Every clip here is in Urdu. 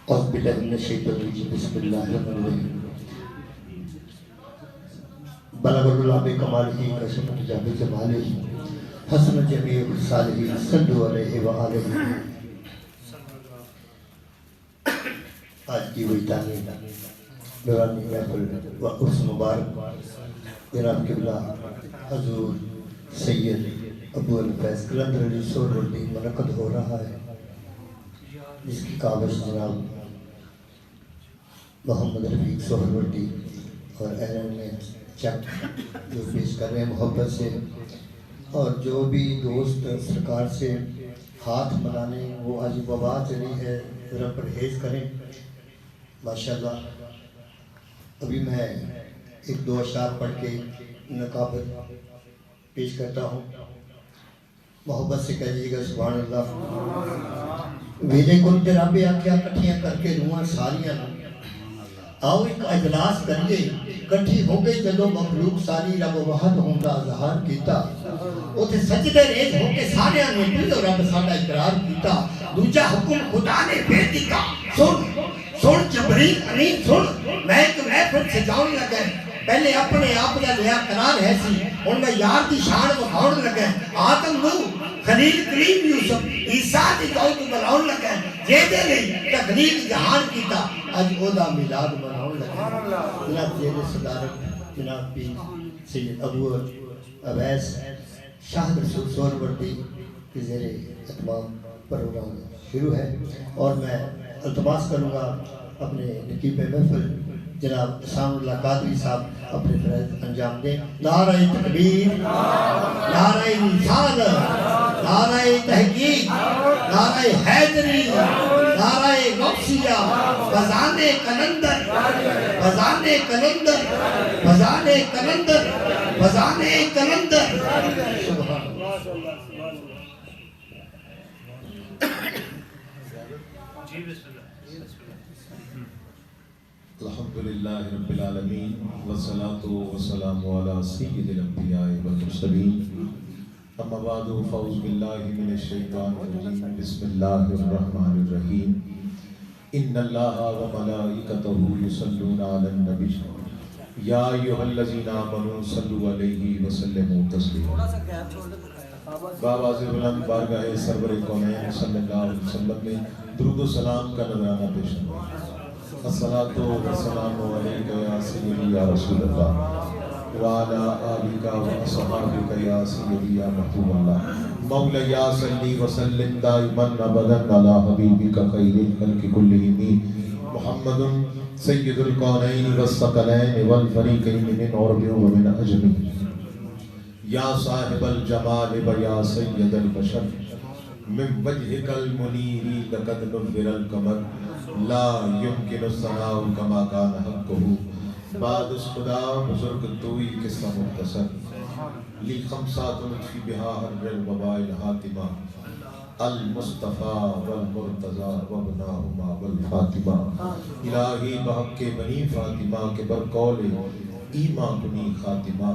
أعوذ بالله من الشيطان الرجيم بسم الله الرحمن الرحيم بلغ الله بكماله كشف حجاب جماله حسن جميع خصاله صلوا عليه وآله. آج کی ویتانی دورانی محفل و عرس مبارک جناب قبلہ حضور سید ابو الفیض قلندر علی سہروردی منعقد ہو رہا ہے، جس کی کاوش جناب محمد رفیق سہروردی اور اہل میں چک جو پیش کر رہے ہیں محبت سے، اور جو بھی دوست سرکار سے ہاتھ ملانے وہ آج وبا چلی ہے ذرا پرہیز کریں ماشاءاللہ. ابھی میں ایک دو اشعار پڑھ کے نقابت پیش کرتا ہوں، محبت سے کہیے گا سبحان اللہ. ویلے کن تے رب آکھیا کٹھیاں کر کے روحاں ساریاں آؤ ایک اجلاس کریے، کٹھی ہو گئی جدو مخلوق ساری رب وحد ہوندا اظہار کیتا، اوتھے سجدے ریز ہو کے ساریاں نے تو رب ساڈا اقرار کیتا. دوجا حکم خدا نے پھر دتا، سن جبریل امین سن، میں ایک محفل سجاؤن لگا، پہلے اپنے آپ دا لیا قرار ہے سی، ہن میں یار دی شان وکھاؤن لگا. آدم نو خلیل کریم یوسف عیسیٰ دی دعوت بلاؤن لگا، جے دے لئی تخلیق جہان کیتا، اج او دا میلاد مناؤن لگا. جناب زیر صدارت جناب پیر سید ابو اویس شاہ رسول سہروردی کے زیر اتمام پروگرام شروع ہے، اور میں التماس کروں گا اپنے نقیب محفل جناب سام اللہ قادری صاحب اپنے فرائض انجام دیں. نعرہ تکبیر، نعرہ رسالت، نعرہ تحقیق، نعرہ حیدری، نعرہ غوثیہ، فضان کلندر، فضان کلندر، فضان کلندر، فضان کلندر. سبحان الحمدللہ رب العالمین والصلاة والسلام علی سید الانبیاء والمرسلین. اما بعد فاعوذ باللہ من الشیطان الرجیم بسم اللہ الرحمن الرحیم. ان اللہ وملائکتہ یصلون علی النبی یا ایھا الذین آمنوا صلوا علیہ وسلموا تسلیما. بآواز بلند بارگاہ سرور کونین صلی اللہ علیہ وسلم میں درود و سلام کا نذرانہ پیش کریں. الصلاۃ والسلام علیک یا سیدی یا رسول اللہ وعلی آلک واصحابک یا سیدی یا محبوب اللہ. مولا یا صلی وسلم دائما ابدا علی حبیبک خیر الخلق کلہم محمد سید الکونین والثقلین والفریقین من عرب ومن عجم. یا صاحب الجمال و یا سید البشر من وجهک المنیر لقد نور القمر لا يمكن الثناء كما كان حقه. بعد اس خدا بزرگ توئی قصہ مختصر لی خمسات نطفی بہا حر الوباء الحاتمہ المصطفیٰ والمرتضی وابناہما والفاطمہ. الہی بحق بنی فاطمہ کے برقول ایمان کنی خاتمہ.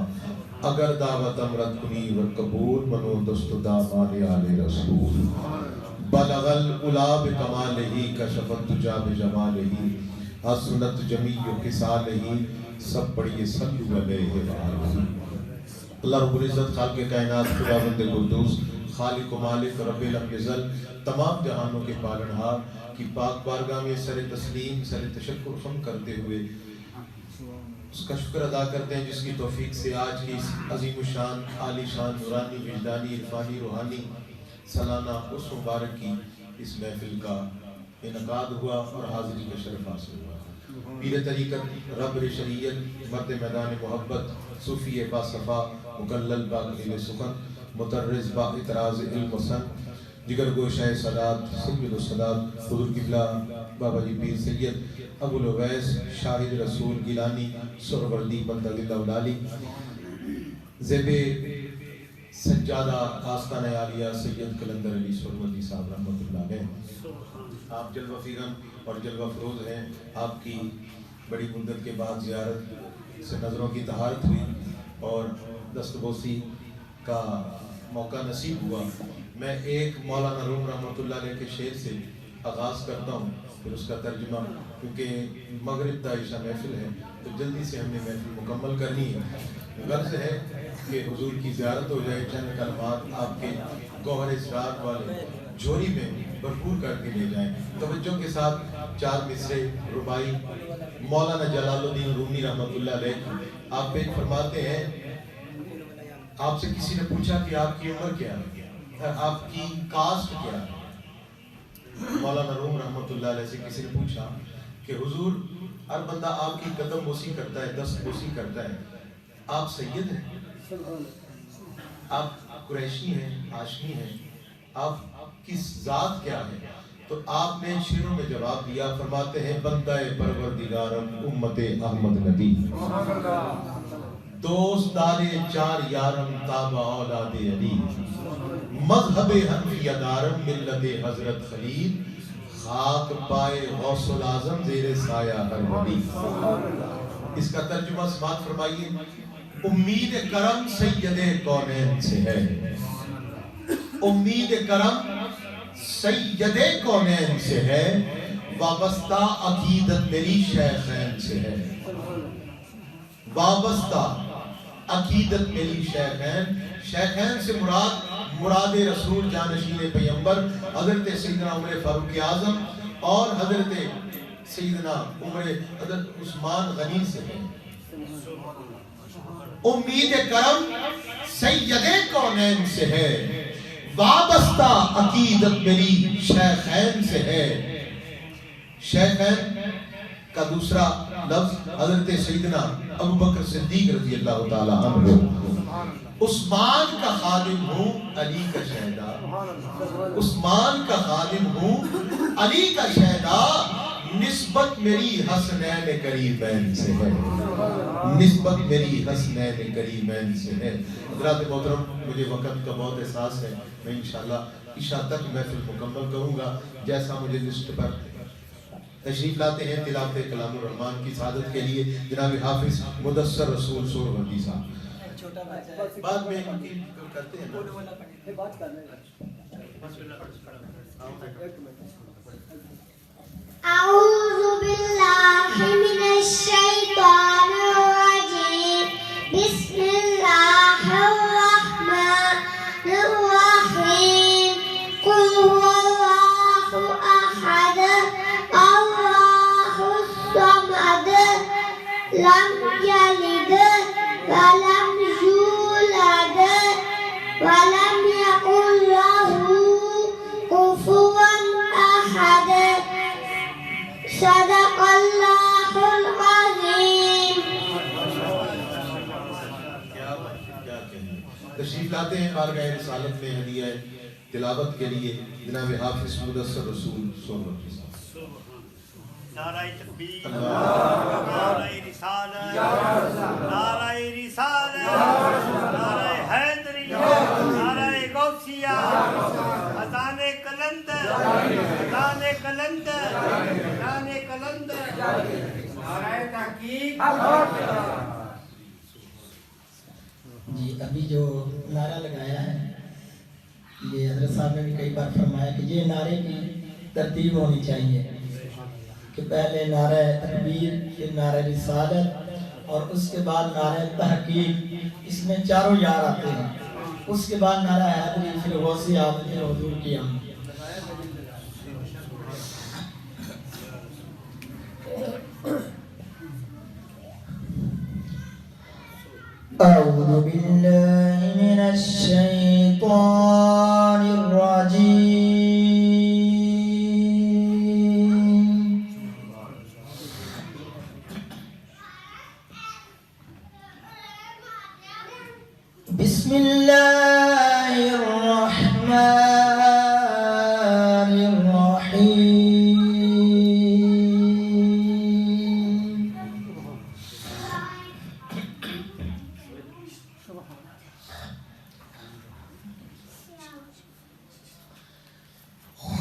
اگر دعوت امرت کنی والقبول منو دست دامان آل رسول. بلغ العلا بکمالہ کشفت تجا بجمالہ حسنت جمیع خصالہ. سب پڑھیے صلو علیہ وآلہ. اللہ رب العزت خالق کائنات خداوند قدوس خالق و مالک رب لم یزل تمام جہانوں کے پالنہار کی پاک بارگاہ میں سر تسلیم سر تشکر خم کرتے ہوئے اس کا شکر ادا کرتے ہیں جس کی توفیق سے آج کی اس عظیم الشان عالی شان نورانی وجدانی عرفانی روحانی سالانہ اس مبارک کی اس محفل کا انعقاد ہوا اور حاضری کا شرف حاصل ہوا. پیر طریقت ربر شریعت مرد میدان محبت صوفی با صفا مکلل با قلیل سخن مترز با اعتراض علم و سن جگر گوشہ سادات سید السادات حضور قبلہ بابا جی پیر سید ابو الاویس شاہد رسول گیلانی سہروردی بندہ اللہ علی زیب سجادہ آستانہ عالیہ سید قلندر علی سہروردی صاحب رحمۃ اللہ علیہ. آپ جلوہ فیرن اور جلوہ فروز ہیں. آپ کی بڑی مدت کے بعد زیارت سے نظروں کی طہارت ہوئی اور دستبوسی کا موقع نصیب ہوا. میں ایک مولانا روم رحمۃ اللہ علیہ کے شعر سے آغاز کرتا ہوں پھر اس کا ترجمہ، کیونکہ مغرب کا عشاء محفل ہے تو جلدی سے ہم نے محفل مکمل کرنی ہے۔ غرض ہے کہ حضور کی زیارت ہو جائے، چند کلمات آپ کے گوہر اسرار والے جھولی میں بھرپور کر کے لے جائیں۔ توجہ کے ساتھ 4 مصرے ربائی مولانا جلال الدین رومی رحمۃ اللہ علیہ آپ پیش فرماتے ہیں۔ آپ سے کسی نے پوچھا کہ آپ کی عمر کیا ہے، آپ کی کاسٹ کیا ہے؟ مولانا روم رحمۃ اللہ علیہ سے کسی نے پوچھا کہ حضور ہر بندہ آپ کی قدم بوسی کرتا ہے، دست بوسی کرتا ہے، آپ سید ہیں، آپ قریشی ہیں، ہاشمی ہیں، آپ کس ذات کیا ہے؟ تو آپ نے شعروں میں جواب دیا، فرماتے ہیں بندہ پروردگارم امت احمد نبی، دوست دار 4 یارم تابع اولاد علی، مذہب حنفیہ دارم ملت حضرت خلیل، خاک پائے غوث العظم زیر سایہ ہر ولی۔ اس کا ترجمہ سماعت فرمائیے۔ امید کرم سید کونین سے ہے، امید کرم سید کونین سے ہے، وابستہ عقیدت میری شیخین سے ہے، وابستہ عقیدت میری شیخین، شیخین سے مراد رسول جانشین پیمبر حضرت سیدنا عمر فاروق اعظم اور حضرت سیدنا حضرت عثمان غنی سے ہے۔ امید کرم سید کونین سے ہے، وابستہ عقیدت میری شیخین سے ہے۔ شیخین کا دوسرا لفظ حضرت سیدنا ابوبکر صدیق رضی اللہ تعالی عنہ۔ عثمان کا خادم ہوں، علی کا شہدا، عثمان کا خادم ہوں، علی کا شہدا، نسبت میری حسنین کریمین سے ہے، نسبت میری حسنین کریمین سے ہے۔ حضرات محترم، مجھے وقت کا بہت احساس ہے، میں انشاءاللہ عشاء تک محفل مکمل کروں گا جیسا مجھے لسٹ پر۔ تشریف لاتے ہیں تلاوت کلام الرحمن کی سعادت کے لیے جناب حافظ مدثر رسول سہروردی صاحب۔ بعد میں کرتے ہیں اعوذ باللہ من الشیطان الرجیم، بسم اللہ الرحمن الرحیم، قل هو اللہ احد اللہ الصمد لم یلد ولم یولد ولم یکن له کفوا احد، صدق اللہ العظیم۔ تشریف لاتے ہیں بارگاہ رسالت میں ہدیہ تلاوت کے لیے جناب حافظ مدثر رسول سہروردی صاحب۔ نعرہ تکبیر، نعرہ رسالت، نعرہ رسالت، نعرہ حیدری، نعرہ غوثیہ، اذان کلندر، اذان کلندر، اذان کلندر، نعرہ تحقیق۔ جی ابھی جو نعرہ لگایا ہے یہ حضرت صاحب نے بھی کئی بار فرمایا کہ یہ نعرے کی ترتیب ہونی چاہیے کہ پہلے نعرہ تکبیر، پھر نعرہ رسالت اور اس کے بعد نعرہ تحقیق، اس میں چاروں یار آتے ہیں، اس کے بعد نعرہ حیدری، پھر غوثی آمد، پھر حضور کی آمد۔ اعوذ باللہ من الشیطان الرجیم، بسم اللہ الرحمن الرحیم،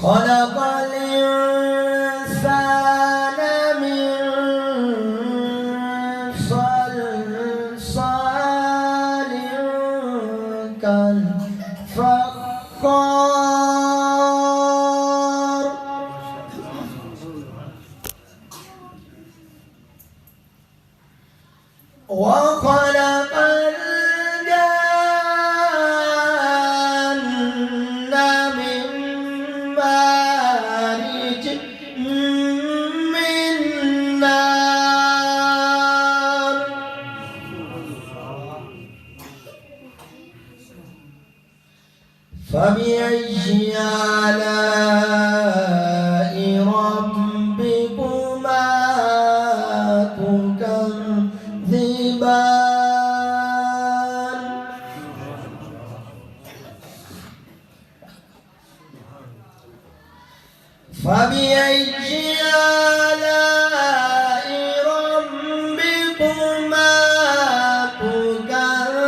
خلق الانسان من صلصال كالفخار، فبأي آلاء ربكما تكذبان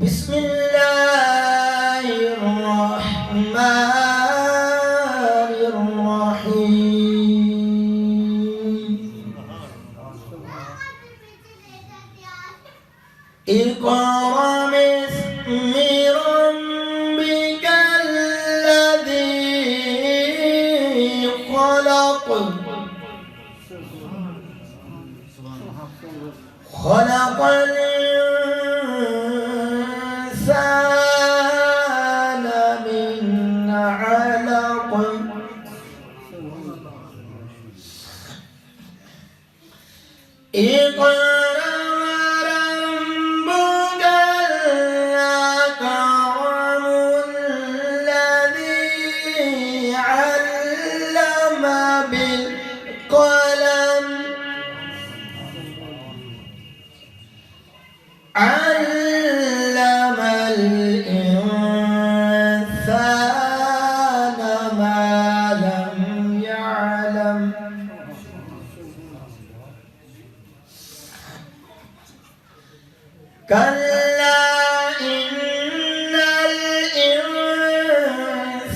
بسم الله الرحمن الرحيم اقرأ باسم ربك الذي خلق خلق الإنسان من علق اقرأ ربك الأكرم الذي علم بالقلم علم الإنسان ما لم يعلم كلا إن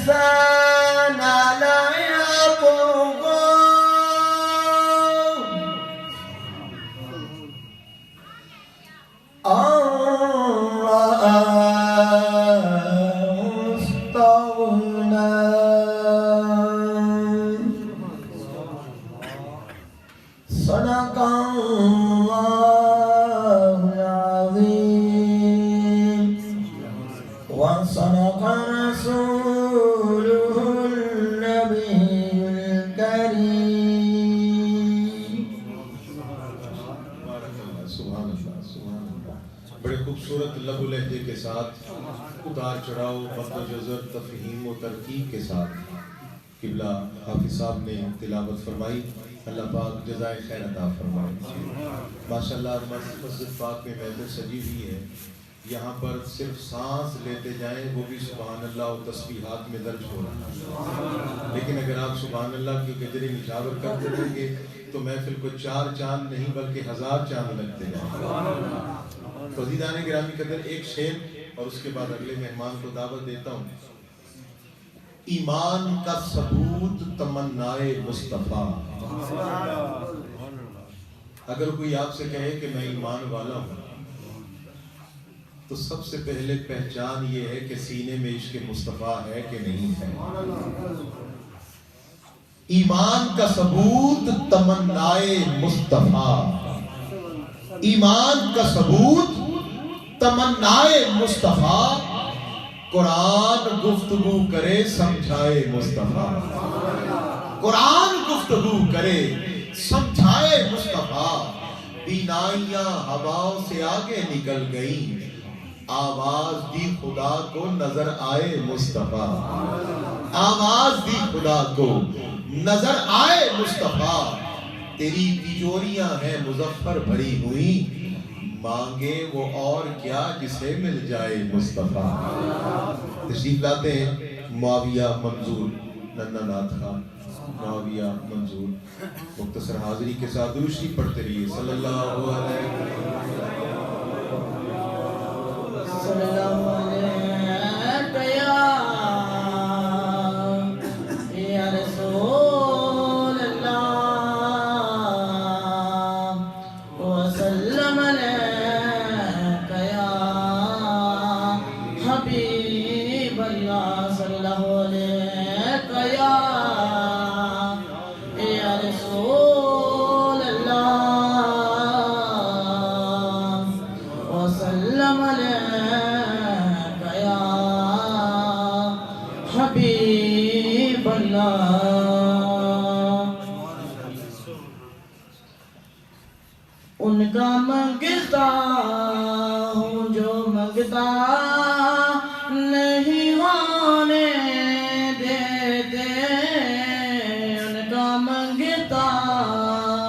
الإنسان ليطغى أن رآه استغنى صدق الله العظيم وصدق رسوله النبي الكريم سبحان اللہ سبحان اللہ. بڑے خوبصورت لب و لہجے کے ساتھ، اتار چڑھاؤ، مد و جزر، تفہیم و ترکیب کے ساتھ قبلہ حافظ صاحب نے تلاوت فرمائی. اللہ پاک جزائے خیر عطا فرمائے. ماشاءاللہ مسجد پاک میں محفل سجی ہوئی ہے. یہاں پر صرف سانس لیتے جائیں وہ بھی سبحان اللہ و تسبیحات میں درج ہو رہا ہے. لیکن اگر آپ سبحان اللہ کی گجری نچھاور کرتے رہیں گے تو محفل کو 4 چاند نہیں بلکہ 1000 چاند لگتے جائیں. عزیزان گرامی قدر ایک شعر اور اس کے بعد اگلے مہمان کو دعوت دیتا ہوں. ایمان کا ثبوت تمنائے مصطفیٰ. اگر کوئی آپ سے کہے کہ میں ایمان والا ہوں تو سب سے پہلے پہچان یہ ہے کہ سینے میں عشق مصطفیٰ ہے کہ نہیں ہے. ایمان کا ثبوت تمنائے مصطفیٰ. ایمان کا ثبوت تمنائے مصطفیٰ. قرآن گفتگو کرے سمجھائے مصطفیٰ. قرآن گفتگو کرے سمجھائے مصطفیٰ. بینائیاں ہواؤں سے آگے نکل گئیں. آواز دی خدا کو نظر آئے مصطفیٰ. آواز دی خدا کو نظر آئے مصطفیٰ. تیری تجوریاں ہیں مظفر بھری ہوئی. مانگے وہ اور کیا جسے مل جائے مصطفیٰ. تشریف لاتے ہیں معاویہ منظور ننّا ناتھ خان. معاویہ منظور مختصر حاضری کے ساتھ درود شریف پڑھتے رہیے. صلی اللہ علیہ صلی اللہ علیہ یا رسول اللہ وسلم علیہ یا حبیب اللہ. صلی اللہ علیہ یا رسول اللہ وسلم علیہ یا حبیب اللہ. ان کا منگتا ہوں جو منگتا نہیں ہونے دیتے. ان کا منگتا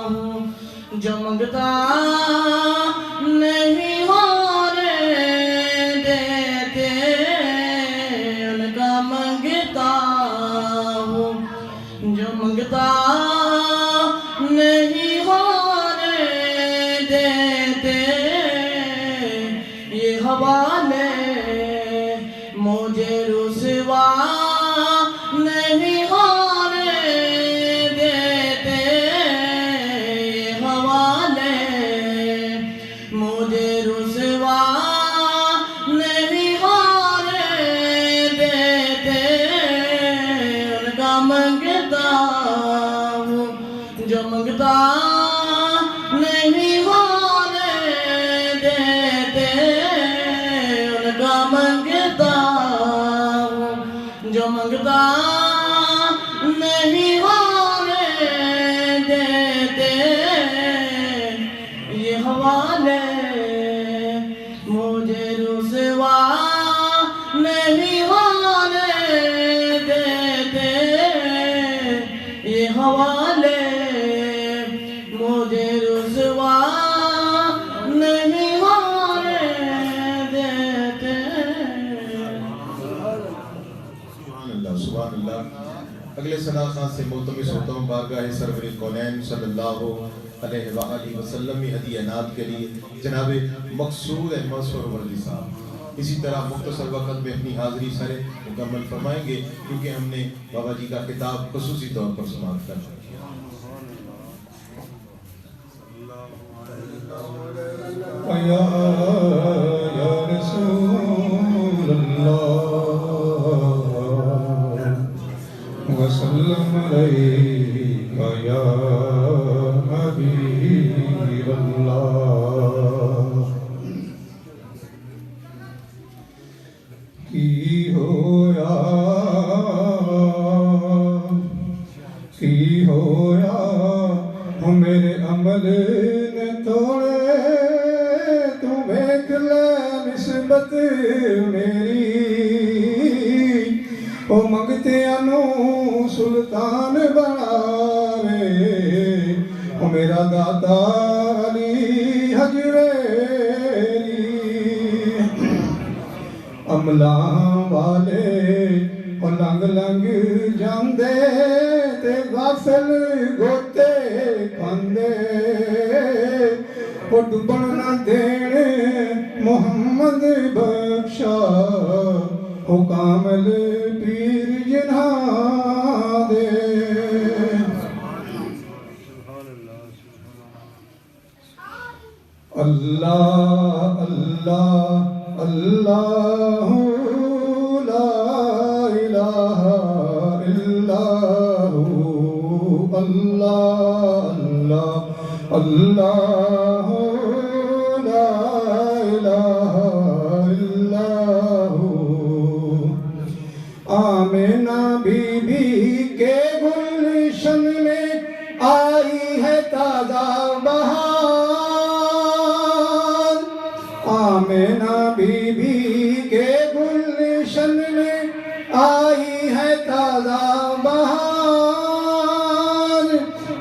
ہوں جو منگتا نہیں حوالے مجھے رسوا نہیں ہونے دیتے، یہ حوالے مجھے رسوا نہیں ہونے دیتے، ان کا منگتا ہوں جو منگتا نہیں ہونے دیتے، ان کا منگتا ہوں جو منگتا نہیں ہونے دیتے، یہ حوالے مجھے رسوا نہیں ہونے دیتے، یہ حوالے مجھے رسوا نہیں ہونے دیتے۔ سبحان اللہ سبحان اللہ۔ اگلے ثنا خان سے ملتمس ہوتا ہوں بارگاہ سرور کونین صلی اللہ علیہ وآلہ وسلم میں ہدیہ نعت کے لیے جناب مقصود احمد سہروردی صاحب اسی طرح مختصر وقت میں اپنی حاضری سارے مکمل فرمائیں گے، کیونکہ ہم نے بابا جی کا خطاب خصوصی طور پر سماعت کر لیا۔ یا رسول اللہ وسلم علیک یا حبیب اللہ، کی ہویا میرے عمل نے توڑے، تم ایک لے نسبت میری، او منگتے انو سلطان بناوے، او میرا دادا علی حجویری، عملاں والے او لنگ لنگ جاندے تے غافل گوتے کھاندے، او ڈبن نہ دین محمد بخشا، او کامل پیر جنہا دے۔ اللہ اللہ اللہ لا الہ الا ہو، اللہ اللہ اللہ لا الہ الا ہو۔ آمنہ بی بی کے گلشن میں آئی ہے تازہ بہار، آمنہ بی بی کے گلشن میں آئی ہے تازہ بہار،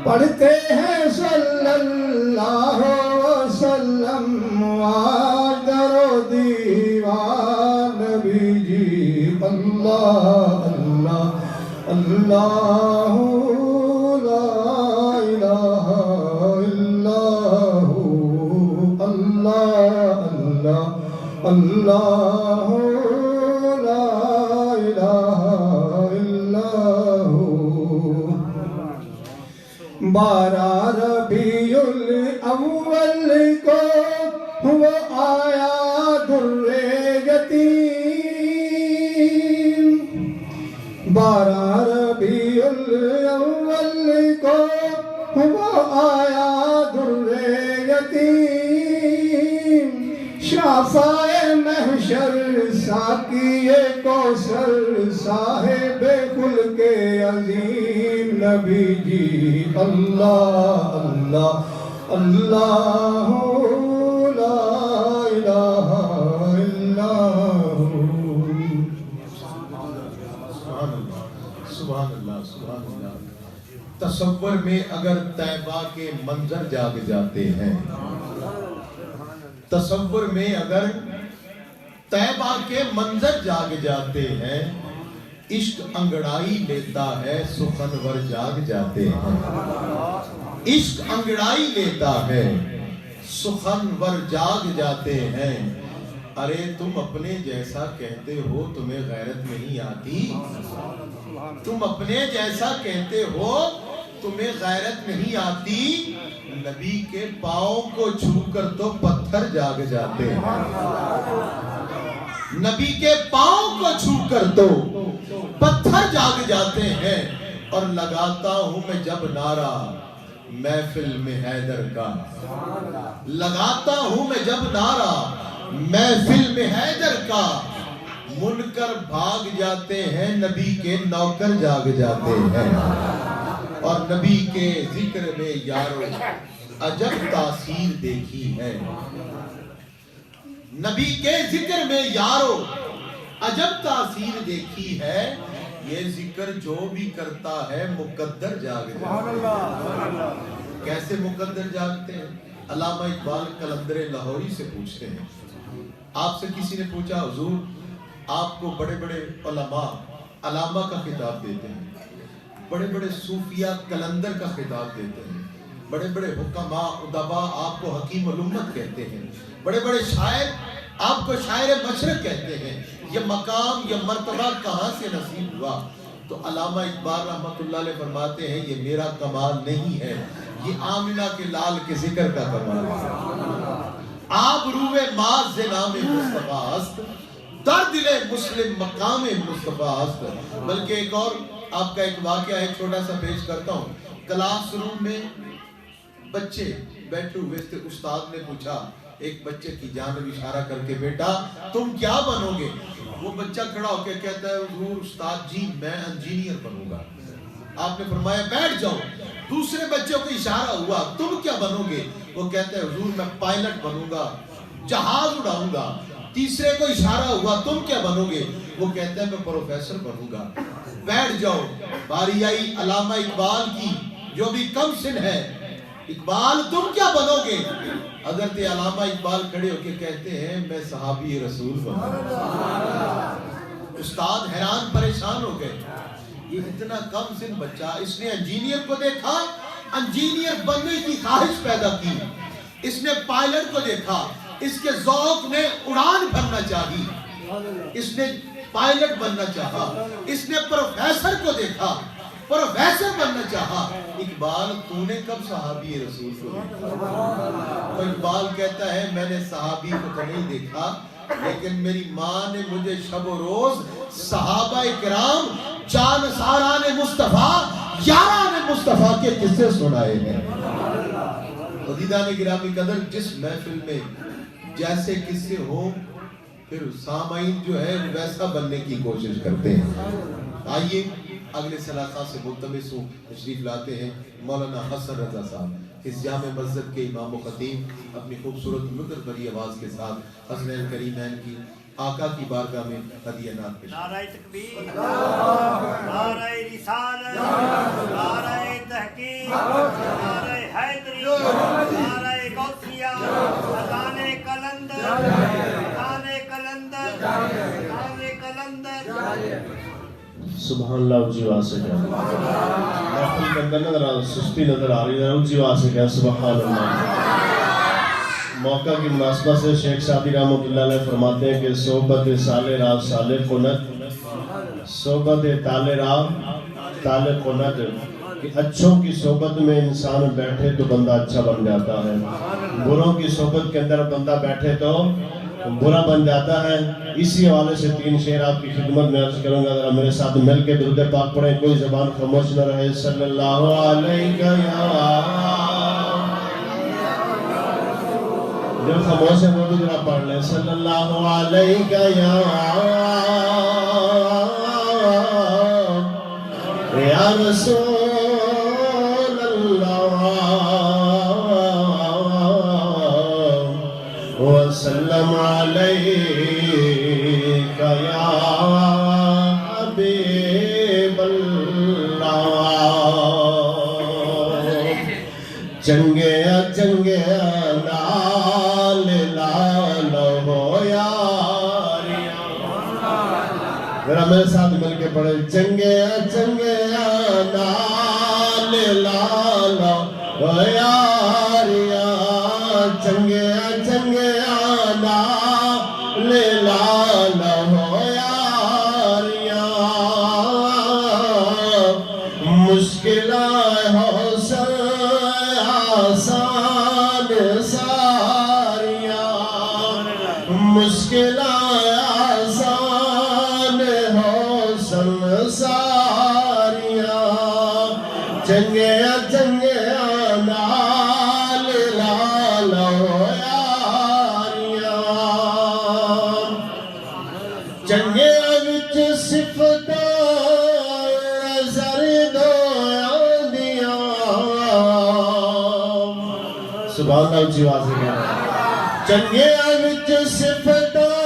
پڑھتے ہیں صلی اللہ وسلم آج در و دیوار نبی جی، اللہ اللہ اللہ لا الہ الا ہو، اللہ اللہ اللہ لا الہ الا ہو۔ 12 ربیع الاول کو وہ آیا در یتیم، 12 ربیع الاول کو وہ آیا در یتیم، شافائے محشر ساقی کوثر صاحب خلق عظیم نبی جی، اللہ اللہ اللہ لا الہ الا ہو۔ سبحان اللہ سبحان اللہ۔ تصور میں اگر طیبہ کے منظر جاگ جاتے ہیں، تصور میں اگر طیبہ کے منظر جاگ جاتے ہیں، عشق انگڑائی لیتا ہے سخنور جاگ جاتے ہیں، عشق انگڑائی لیتا ہے سخنور جاگ جاتے ہیں، ارے تم اپنے جیسا کہتے ہو تمہیں غیرت نہیں آتی؟ تم اپنے جیسا کہتے ہو تمہیں غیرت نہیں آتی؟ نبی کے پاؤں کو چھو کر تو پتھر جاگ جاتے ہیں، نبی کے پاؤں کو چھو کر تو پتھر جاگ جاتے ہیں۔ اور لگاتا ہوں میں جب نعرہ محفل میں حیدر کا، لگاتا ہوں میں جب نعرہ محفل میں حیدر کا، منکر بھاگ جاتے ہیں نبی کے نوکر جاگ جاتے ہیں۔ اور نبی کے ذکر میں یارو عجب تاثیر دیکھی ہے، نبی کے ذکر میں یارو عجب تاثیر دیکھی ہے، یہ ذکر جو بھی کرتا ہے مقدر جاگ جاتا ہے۔ کیسے مقدر جاگتے ہیں؟ علامہ اقبال قلندر لاہوری سے پوچھتے ہیں، آپ سے کسی نے پوچھا حضور آپ کو بڑے بڑے علماء علامہ کا خطاب دیتے ہیں، بڑے بڑے صوفیاء قلندر کا خطاب دیتے ہیں، بڑے بڑے حکماء ادباء آپ کو حکیم الامت کہتے ہیں، بڑے بڑے شاعر آپ کو شاعر مشرق کہتے ہیں، یہ مقام یہ مرتبہ کہاں سے نصیب ہوا؟ تو علامہ اقبال رحمۃ اللہ علیہ فرماتے ہیں یہ میرا کمال نہیں ہے، یہ آمنہ کے لال کے ذکر کا کمال ہے۔ آپ روح ماز نام مصطفیٰ است، در دل مسلم مقام مصطفیٰ است۔ بلکہ ایک اور آپ کا ایک واقعہ ایک چھوٹا سا پیش کرتا ہوں۔ کلاس روم میں بچے بیٹھے ہوئے تھے، استاد نے پوچھا ایک بچے کی جانب اشارہ کر کے، بیٹا تم کیا بنو گے؟ وہ بچہ کھڑا ہو کے کہتا ہے حضور استاد جی میں انجینئر بنوں گا۔ آپ نے فرمایا بیٹھ جاؤ۔ دوسرے بچوں کو اشارہ ہوا تم کیا بنو گے؟ وہ کہتا ہے حضور میں پائلٹ بنوں گا، جہاز اڑاؤں گا۔ تیسرے کو اشارہ ہوا تم کیا بنو گے؟ وہ کہتا ہے میں پروفیسر بنوں گا۔ بیٹھ جاؤ۔ باری آئی علامہ اقبال کی جو بھی کم سن ہے، اقبال تم کیا بنو گے؟ حضرت علامہ اقبال کھڑے ہو کے کہتے ہیں میں صحابی رسول بنوں گا۔ استاد حیران پریشان ہو گئے، یہ اتنا کم سن بچہ، اس نے انجینئر کو دیکھا، انجینئر بننے کی خواہش پیدا کی، اس نے پائلٹ کو دیکھا، اس کے ذوق نے اڑان بھرنا چاہی، اس نے پائلٹ بننا چاہا، اس نے پروفیسر کو دیکھا، پروفیسر بننا چاہا۔ اقبال تو نے کب صحابی رسول کو دیکھا؟ تو اقبال کہتا ہے میں نے صحابی کو تو نہیں دیکھا، لیکن میری ماں نے مجھے شب و روز صحابہ کرام جانساران مصطفیٰ یاران مصطفیٰ کے قصے سنائے ہیں۔ عزیزان گرامی قدر، جس محفل میں جیسے قصے ہوں پھر سامعین جو ہے ویسا بننے کی کوشش کرتے ہیں۔ آئیے اگلے سلاخہ سے ملتمس ہوں تشریف لاتے ہیں مولانا حسن رضا صاحب، اس جامع مسجد کے امام و خطیب اپنی خوبصورت مدر بری آواز کے ساتھ حسنین کریمین کی آقا کی بارگاہ میں ہدیہ نعت پیش۔ نعرہ تکبیر، نعرہ رسالت، نعرہ تحقیق، نعرہ حیدری، نعرہ غوثیہ، اذان قلندر، اذان قلندر، اذان قلندر۔ سبحان اللہ، اونچی آواز سے کہا محفل کے اندر نظر سستی نظر آ رہی ہے، اونچی آواز سے کہا سبحان اللہ۔ موقع کی مناسبت سے شیخ سعدی رحمۃ اللہ علیہ فرماتے ہیں کہ صحبت سال راو سال قنت، صحبت تال راو تال قنت، کہ اچھوں کی صحبت میں انسان بیٹھے تو بندہ اچھا بن جاتا ہے، بروں کی صحبت کے اندر بندہ بیٹھے تو برا بن جاتا ہے۔ اسی حوالے سے تین شعر آپ کی خدمت میں عرض کروں گا، ذرا میرے ساتھ مل کے درود پاک پڑھیں، کوئی زبان خاموش نہ رہے۔ صلی اللہ علیہ جو خاموش ہے وہ بھی ذرا پڑھ لیں۔ صلی اللہ علیہ یا رسول اللہ وسلم علیک یا حبیب اللہ۔ چنگے چنگے نال لالو یاریاں، ذرا میرے ساتھ مل کے پڑھے۔ چنگے چنگے نال لالو یاریاں، چنگے چنگے لے لالا ہو یاریاں مشکلیں ہو آسان ساریاں مشکلیں آسان ہو ساریاں چنگیاں چنگیاں نال لالا ہو یاریاں چنگیاں وچ صفتاں نظر دویاں دیاں سبحان اللہ اچھی آواز سے کہنا چنگیاں وچ صفتاں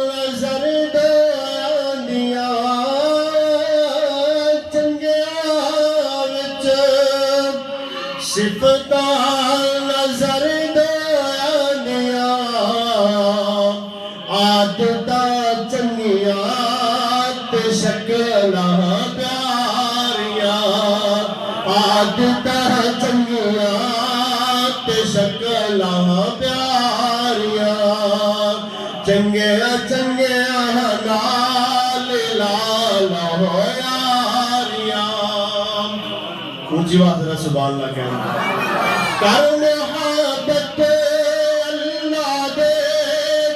نظر دویاں دیاں چنگیاں وچ صفتاں نظر دویاں دیاں عادتاں چنگیاں تے شکلاں پیاریاں عادتاں چنگیاں تے شکلاں پیاریاں چنگیاں چنگیاں نال لالا ہو یاریاں اونچی بات ذرا سبحان اللہ کہنا کر محبت اللہ دے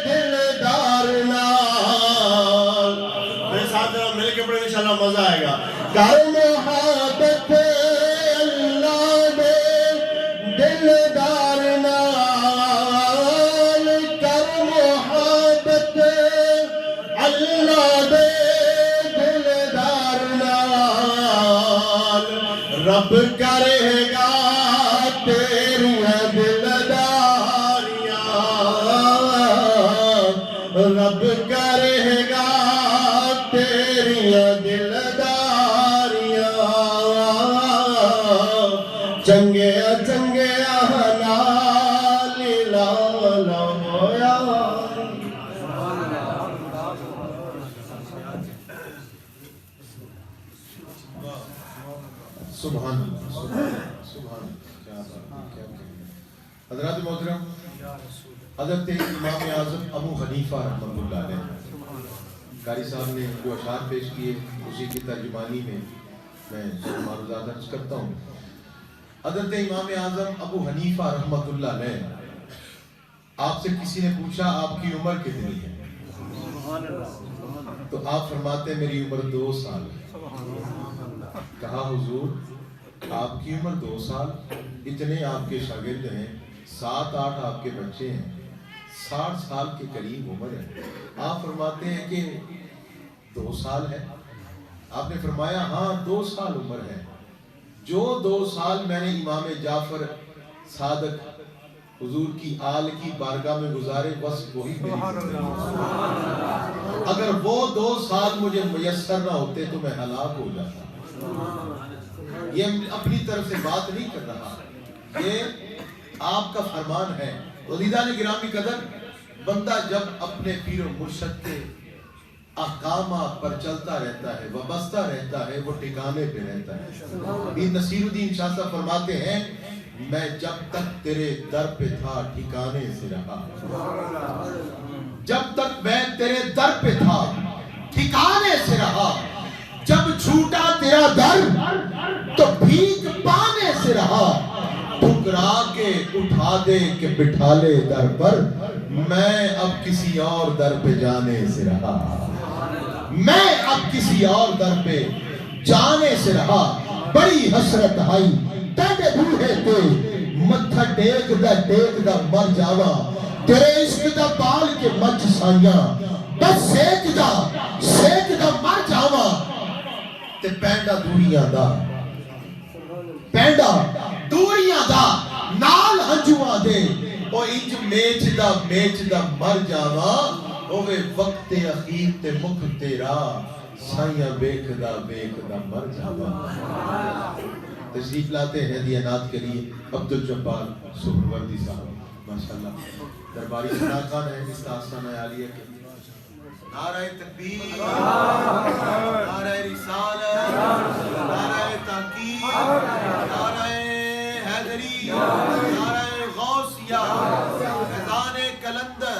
دلدار نال میرے ساتھ ذرا مل کے پڑھیں انشاءاللہ مزہ آئے گا کر محبت اللہ دے دلدار نال کر محبت اللہ دے دلدار نال رب کرے گا تیریاں دلداریاں رب کرے گا تیریاں دلداریاں چنگیاں چنگیاں نال لالا ہو یاریاں سبحان اللہ سبحان اللہ کیا بات ہے، کیا کہنا۔ حضرات محترم حضرت امام اعظم ابو حنیفہ رحمۃ اللہ علیہ قاری صاحب نے جو اشعار پیش کیے اسی کی ترجمانی میں میں معروضات عرض کرتا ہوں۔ حضرت امام اعظم ابو حنیفہ رحمۃ اللہ علیہ آپ سے کسی نے پوچھا آپ کی عمر کتنی ہے تو آپ فرماتے ہیں میری عمر 2 سال ہے۔ کہا حضور آپ کی عمر 2 سال، اتنے آپ کے شاگرد ہیں، 7-8 آپ کے بچے ہیں، 60 سال کے قریب عمر ہے، آپ فرماتے ہیں کہ 2 سال ہے؟ آپ نے فرمایا ہاں 2 سال عمر ہے، جو 2 سال میں نے امام جعفر صادق حضور کی آل کی بارگاہ میں گزارے بس وہی میری زندگی۔ اگر وہ 2 سال مجھے میسر نہ ہوتے تو میں ہلاک ہو جاتا۔ یہ اپنی طرف سے بات نہیں کر رہا، یہ آپ کا فرمان ہے۔ عزیزان گرامی قدر، بندہ جب اپنے پیر و مرشد کے احکامات پر چلتا رہتا ہے، وابستہ رہتا ہے، وہ ٹھکانے پہ رہتا ہے۔ میر نصیر الدین شاہ صاحب فرماتے ہیں میں جب تک تیرے در پہ تھا ٹھکانے سے رہا، جب تک میں تیرے در پہ تھا ٹھکانے سے رہا، جب چھوٹا تیرا در تو بھیک پانے سے رہا، ٹھکرا کے اٹھا دے کہ بٹھا لے در پر، میں اب کسی اور در پہ جانے سے رہا، میں اب کسی اور در پہ جانے سے رہا۔ بڑی حسرت آئی تیرے بوہے تے متھا ٹیک دا مر جاواں، تیرے عشق دا پال کے مچ سائیاں، بس سیک دا مر جاواں، تے پینڈا دوریاں دا نال ہنجواں دے، او انج میچ دا مر جاواں، اوے وقت اخیر تے مکھ تیرا سائیاں بیک دا مر جاواں۔ تشریف لاتے ہیں دیانات کے لیے عبدالجبار سہروردی صاحب، ماشاءاللہ درباری شناخان ہے اس آستانہ عالیہ کے۔ نعرہ تکبیر، نعرہ رسالت، نعرہ تحقیق، نعرہ حیدری، نعرہ غوثیہ، اذان کلندر،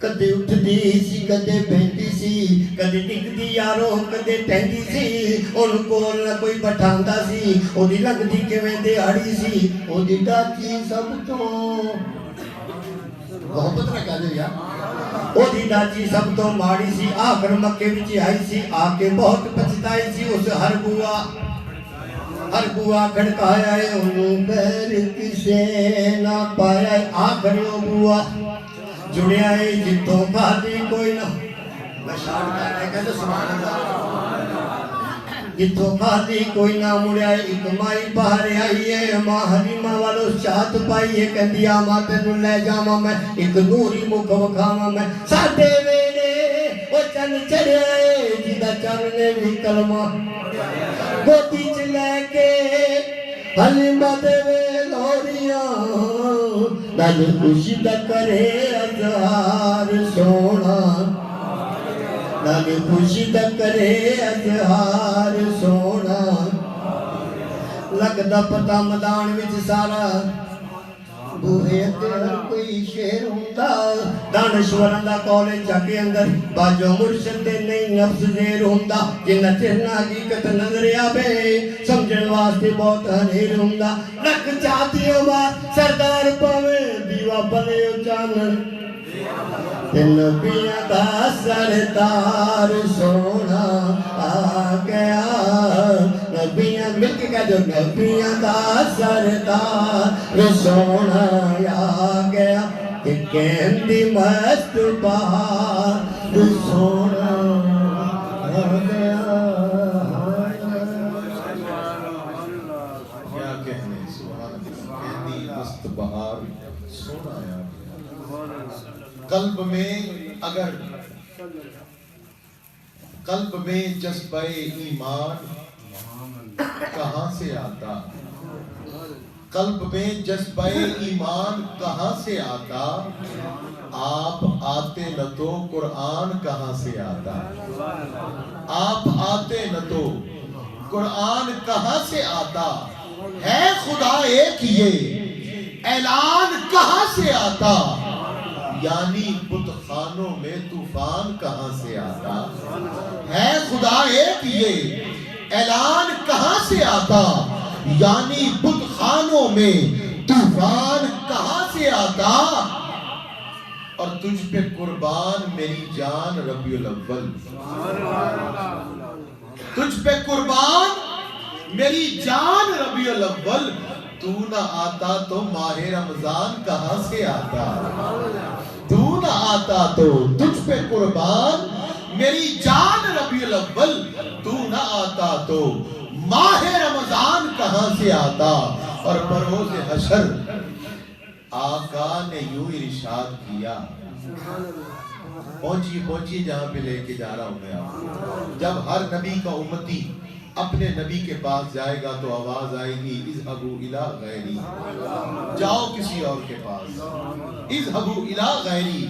کدے اٹھدی سی کدے بہندی سی کدے ڈگدی یارو کدے ٹہندی سی اون کول نہ کوئی بٹھاندا سی اودی لگدی کیویں دیہاڑی سی اودی ڈاچی سب تو محبت نہ کہہ دے یار اودی ڈاچی سب تو ماڑی سی آخر مکے وچ آئی سی آ کے بہت پچھتائی سی اس ہر بوا کھڑکایا ہے انہوں پیر کسے نہ پایا ہے آخر وہ بوا جڑیا ہے جتوں کھاتی کوئی نہ میں شاڑ کر رہے کہتے سبحان اللہ جتوں کھاتی کوئی نہ مڑیا ہے ایک مائی باہر آئی ہے ماں حلیمہ والو چاہت پائی ہے کہتی آماں تینوں لے جاما میں ایک نوری مکھ وکھاما میں ساڈے ویلے وہ چن چڑھیا ہے جیدہ چن نے بھی کلمہ گوتی چ لے کے حلیمہ دے وے لوریاں نال خوشی دا کرے اظہار سونا نال خوشی دا کرے اظہار سونا لگدا پتا میدان وچ سارا بوہے تے ہر کوئی شیر ہوندا دانشوراں دا کالج جا کے اندر باجو مرشد دے نہیں نفس زیر ہوندا جنہ چہنا حقیقت نظر آوے سمجھن واسطے بہت ہنیر ہوندا نک چاہتی بات سردار پاوے دیوا بلے چانن تے نبیاں دا سردار سونا آ گیا نبیاں مل کے کہہ دو نبیاں دا سردار سونا آ گیا کہ کہندی مست بہار سونا آ گیا کیا کہنے سبحان اللہ کہندی مست بہار سونا آیا قلب میں اگر قلب میں جذبہ ایمان کہاں سے آتا قلب میں جذبہ ایمان کہاں سے آتا آپ آتے نہ تو قرآن کہاں سے آتا آپ آتے نہ تو قرآن کہاں سے آتا ہے خدا ایک یہ اعلان کہاں سے آتا یعنی بت خانوں میں طوفان کہاں سے آتا ہے خدا ایک یہ اعلان کہاں سے آتا یعنی بت خانوں میں طوفان کہاں سے آتا اور تجھ پہ قربان میری جان ربیع الاول تجھ پہ قربان میری جان ربیع الاول تو نہ آتا تو ماہ رمضان کہاں سے آتا تو نہ آتا تو تجھ پہ قربان میری جان ربیع الاول تو نہ آتا تو ماہ رمضان کہاں سے آتا اور بروز حشر آقا نے یوں ارشاد کیا پہنچی جہاں پہ لے کے جا رہا ہوں میں آپ جب ہر نبی کا امتی اپنے نبی کے پاس جائے گا تو آواز آئے گی اذهبوا الی غیری جاؤ کسی اور کے پاس اذهبوا الی غیری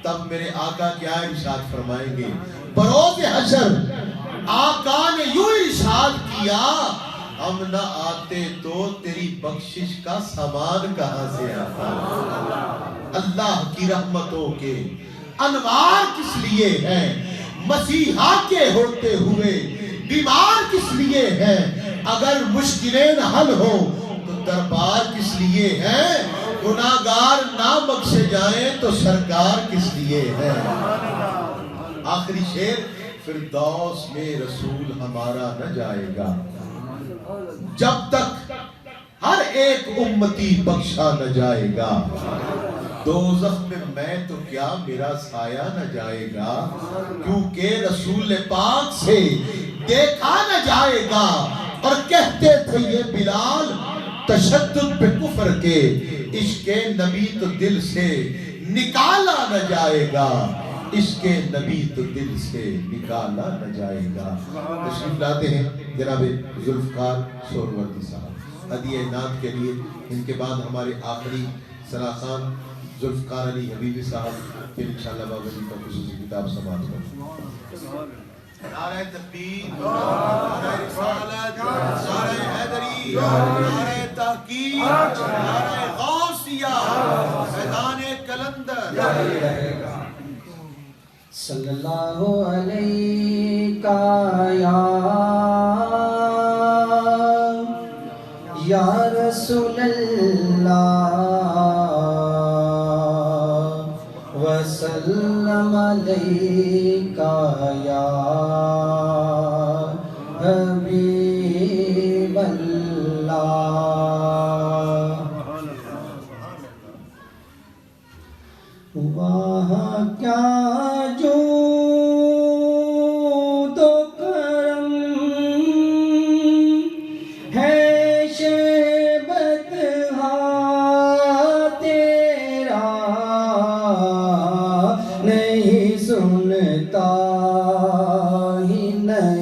تب میرے آقا کیا ارشاد فرمائیں گے بروز حشر آقا نے یوں ارشاد کیا ہم نہ آتے تو تیری بخشش کا سامان کہاں سے آتا اللہ کی رحمتوں کے انوار کس لیے ہیں مسیحا کے ہوتے ہوئے بیمار کس لیے ہیں اگر مشکلیں حل ہو تو دربار کس لیے ہیں گناہگار نہ بخشے جائیں تو سرکار کس لیے ہے آخری شعر فردوس میں رسول ہمارا نہ جائے گا جب تک ہر ایک امتی بخشا نہ جائے گا دوزخ میں تو کیا میرا سایہ نہ جائے گا کیونکہ رسول پاک سے دیکھا نہ جائے گا اور کہتے تھے یہ بلال تشدد پہ کفر کے عشق نبی تو دل سے نکالا نہ جائے گا عشق نبی تو دل سے نکالا نہ جائے گا تشریف لاتے ہیں جناب ذوالفقار سہروردی صاحب ہدیہ نعت کے لیے ان کے بعد ہمارے آخری ثنا خان ذوالفقار علی حبیبی صاحب پھر انشاءاللہ بابا جی کا خصوصی کتاب سماعت کریں نعرہ تکبیر نعرہ رسالت نعرہ حیدری نعرہ تحقیق نعرہ غوثیہ میدان کلندر صلی اللہ علیہ یا رسول اللہ وسلم علیک یا حبیب اللہ. وہاں کیا جود و کرم ہے شیبت تیرا نہیں سنتا ہی نہیں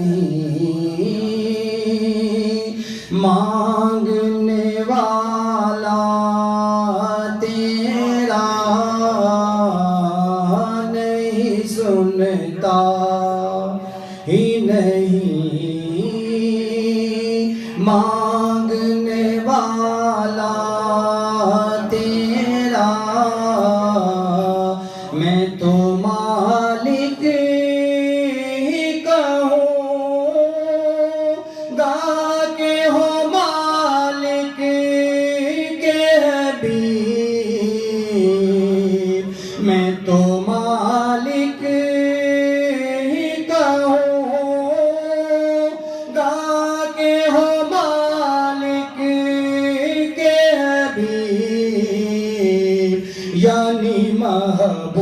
مانگنے والا تیرا نہیں سنتا ہی نہیں مانگنے والا تیرا میں تو مالک ہی کہوں گا کہ ہو مالک کے حبیب. میں تو مالک ہی کہوں گا کہ ہو مالک کے حبیب. یعنی محبوب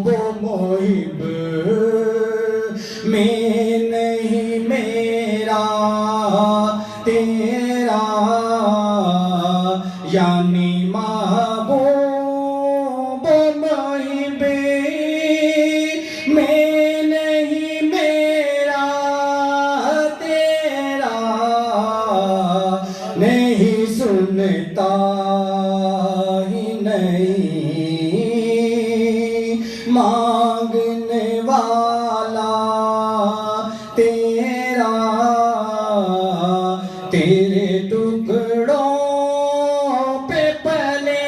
و محب میں نہیں میرا تیرا. یعنی محبوب و محب میں نہیں میرا تیرا نہیں سنتا ہی نہیں مانگنے والا تیرا. تیرے ٹکڑوں پہ پلے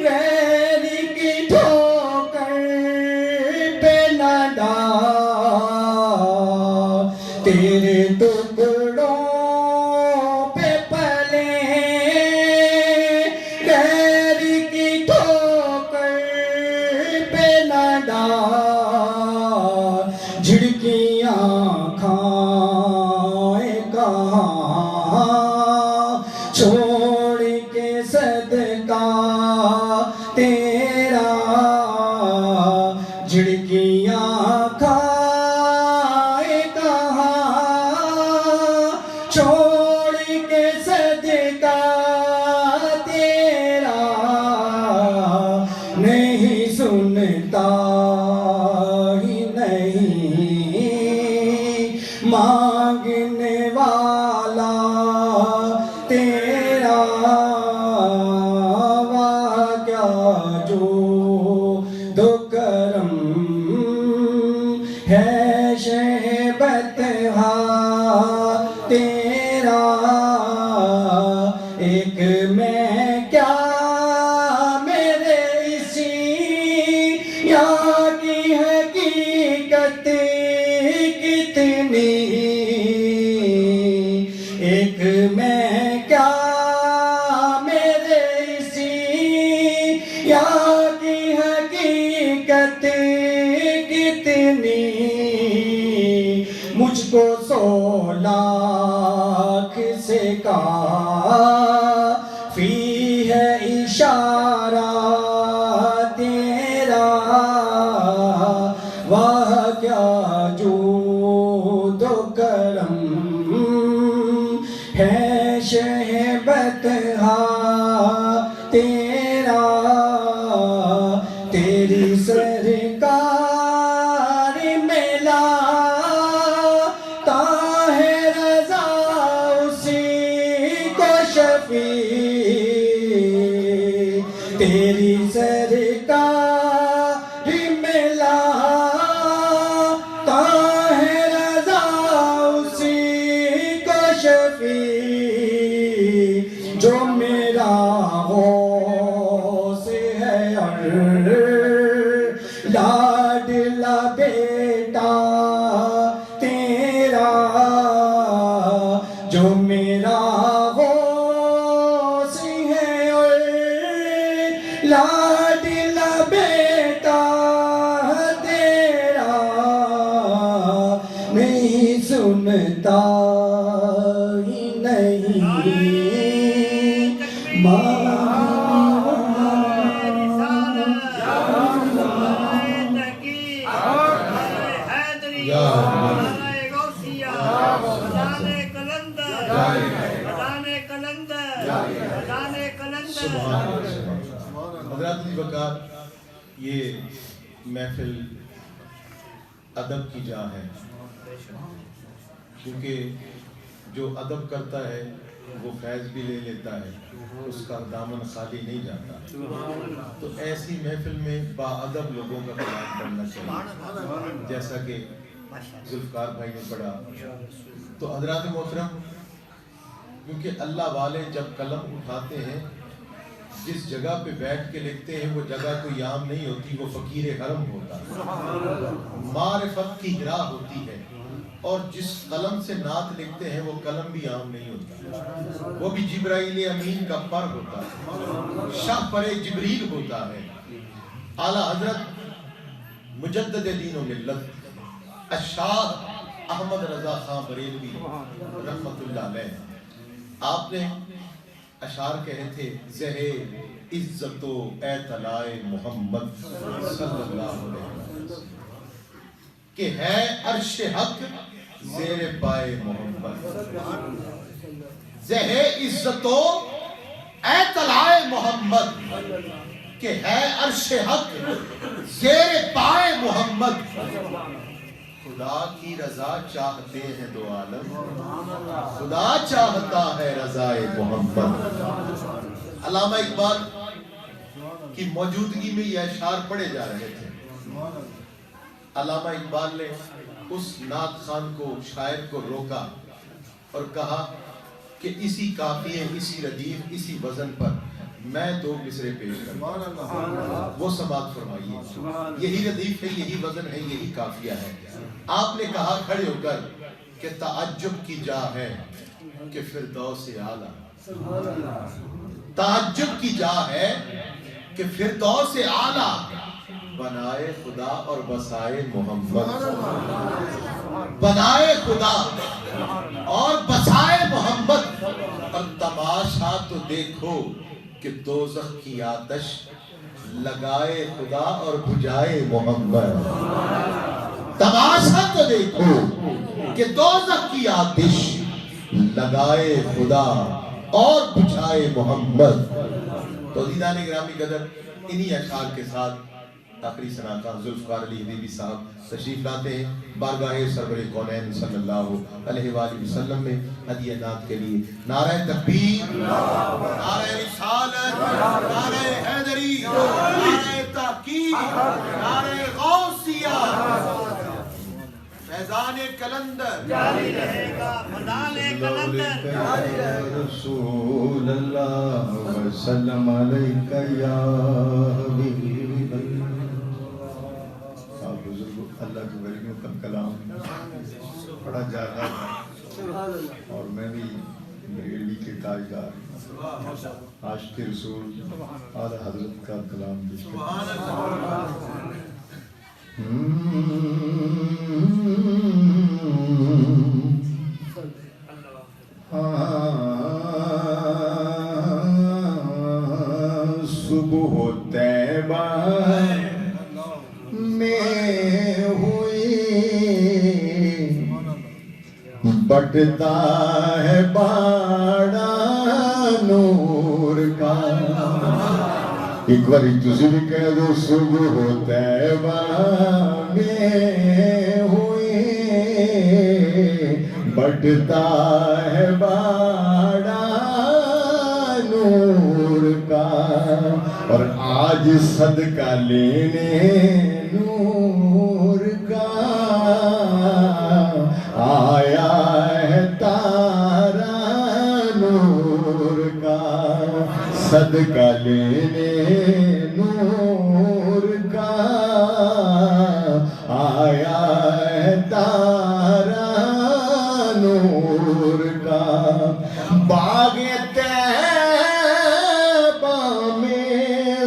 غیر کی ٹھوکر پہ نہ ڈال. تیرے ٹکڑوں پہ پلے غیر کی ٹھوکر پہ نہ ڈال. جھڑکیاں کھائے کہاں چھوڑ کے صدقہ تیرا. جھڑکیاں کھائے کہاں چھوڑ کے صدقہ تیرا نہیں سنتا ہی نہیں مانگنے والا تیرا. واہ کیا جو دو کرم ہے شیبت تیرا. ایک میں کیا میرے اسی یا کی حقیقت کتنی. ایک میں کیا میرے اسی یا کی حقیقت کتنی. مجھ کو 100 لاکھ سے کافی ہے اشارہ تیرا. واہ کیا جود و کرم ہے شہبت تیرا. تیری سرکار میں لاتا ہے رضا اسی کو شفیع. تیری سرکار میں لاتا ہے رضا اسی کو شفیع. جو میرا غوث ہے لاڈلا بیٹا تیرا نہیں سنتا ہی نہیں حضرات وقار یہ محفل ادب کی جا ہے، کیونکہ جو ادب کرتا ہے وہ فیض بھی لے لیتا ہے، اس کا دامن خالی نہیں جاتا۔ تو ایسی محفل میں با ادب لوگوں کا کلام پڑھنا چاہیے، جیسا کہ ذوالفقار بھائی نے پڑھا۔ تو حضرات محترم، کیونکہ اللہ والے جب قلم اٹھاتے ہیں، جس جگہ پہ بیٹھ کے لکھتے ہیں وہ جگہ کوئی عام نہیں ہوتی، وہ فقیر حرم ہوتا ہے، معرفت کی گراہ ہوتی ہے۔ اور جس قلم سے نعت لکھتے ہیں وہ قلم بھی عام نہیں ہوتا، وہ بھی جبرائیل امین کا پر ہوتا ہے، شاہ پر جبریل ہوتا ہے۔ اعلیٰ حضرت مجدد دین و ملت الشاہ احمد رضا خان بریلوی رحمت اللہ علیہ، آپ نے اشعار کہے تھے، زہے عزت و اعتلاء محمد صلی اللہ علیہ وسلم، کہ ہے عرش حق زیر پائے محمد، زہے عزت و اعتلاء محمد، کہ ہے عرش حق زیر پائے محمد، خدا کی رضا چاہتے ہیں دو عالم، خدا چاہتا ہے رضائے محمد۔ علامہ اقبال کی موجودگی میں یہ اشعار پڑھے جا رہے تھے۔ علامہ اقبال نے اس نعت خان کو، شاعر کو روکا اور کہا کہ اسی قافیے، اسی ردیف، اسی وزن پر میں دو مصرے پیش کروں، وہ سماعت فرمائیے۔ یہی ردیف ہے، یہی وزن ہے، یہی قافیہ ہے۔ آپ نے کہا کھڑے ہو کر کہ تعجب کی جا ہے کہ فردوس اعلیٰ، تعجب کی جا ہے کہ فردوس اعلیٰ بنائے خدا اور بسائے محمد، بنائے خدا اور بسائے محمد، اور تماشا تو دیکھو کہ دوزخ کی آتش لگائے خدا اور بجھائے محمد، تماشا تو دیکھو کہ دوزخ کی آتش لگائے خدا اور بجھائے محمد۔ تو عزیزان گرامی قدر، انہی اشعار کے ساتھ آخری سناتا ذوالفقار علی حبیبی صاحب تشریف لاتے ہیں بارگاہ سرور کونین صلی اللہ علیہ وآلہ وسلم میں ہدیہ نعت کے لیے۔ نعرہ تکبیر، نعرہ رسالت، نعرہ حیدری، نعرہ تحقیق، نعرہ غوثیہ، فیضان کلندر جاری رہے گا، فضان کلندر جاری رہے گا۔ رسول اللہ وسلم علیکہ یا حبیب اللہ۔ اللہ کی ولیوں کا کلام پڑھا جا رہا ہے اور میں بھی بریلوی کے تاجدار عاشق رسول اعلیٰ حضرت کا کلام پیش کرتا ہوں۔ صبح طیبہ بٹتا ہے باڑا نور کا، ایک بار تجھے بھی کہہ دو، صبح طیبہ میں ہوئی بٹتا ہے باڑا نور کا، اور آج صدقہ لینے نور کا آیا ہے تارا نور کا، صدقہ لینے نور کا آیا ہے تارا نور کا۔ باغ طیبہ میں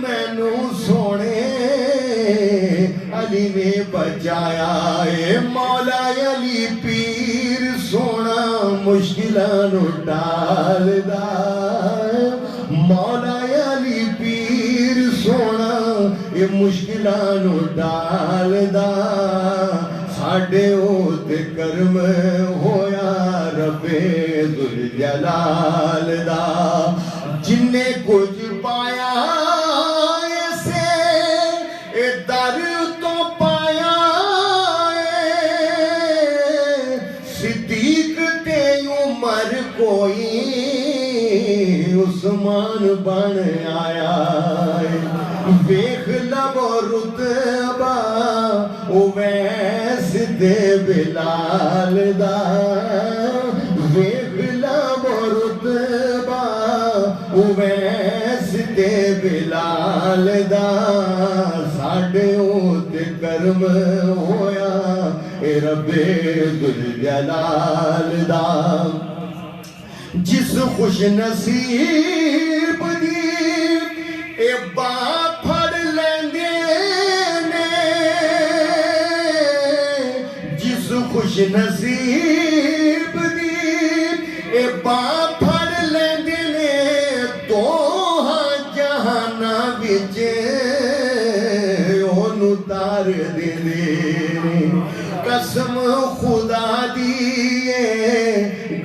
مینو سونے علی نے بچایا اے مولا علی پیر سونا مشکلاں نو ٹالدا مولا علی پیر سونا اے مشکلاں نو ٹالدا ساڈے تے کرم ہویا رب ذوالجلال دا جن نے کچھ پایا ایسے اے در تو پایا اے صدیق تے عمر کوئی عثمان بن آیا اے ویکھ لو رتبہ اویس دے بلال دا ویکھ لو رتبہ اویس دے بلال دا ساڈے تے کرم ہویا اے رب ذوالجلال دا جس خوش نصیب دی اے باپ پھڑ لیندے نے جس خوش نصیب دی اے باپ پھڑ لیندے نے دوہاں جہاناں وچ اونوں تار دیندے نے قسم خدا دی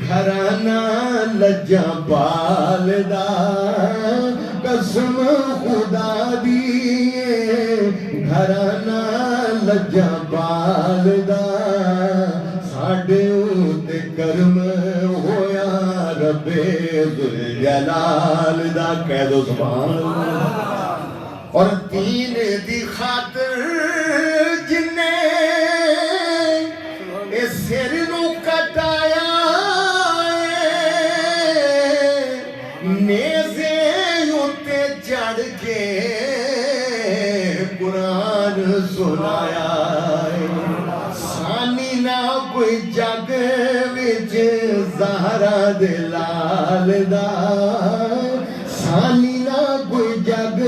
گھرانہ لجاں پالدا قسم خدا دی گھرانہ لجاں پالدا ساڈے تے کرم ہویا رب ذوالجلال دا کہہ دو سبحان اللہ اور دین دی خاطر جن نے اس سر نو کٹایا نیزے اُتے چڑھ کے قرآن سنایا سانی نہ کوئی جگ وچ زہرا دے لال دا سانی نہ کوئی جگ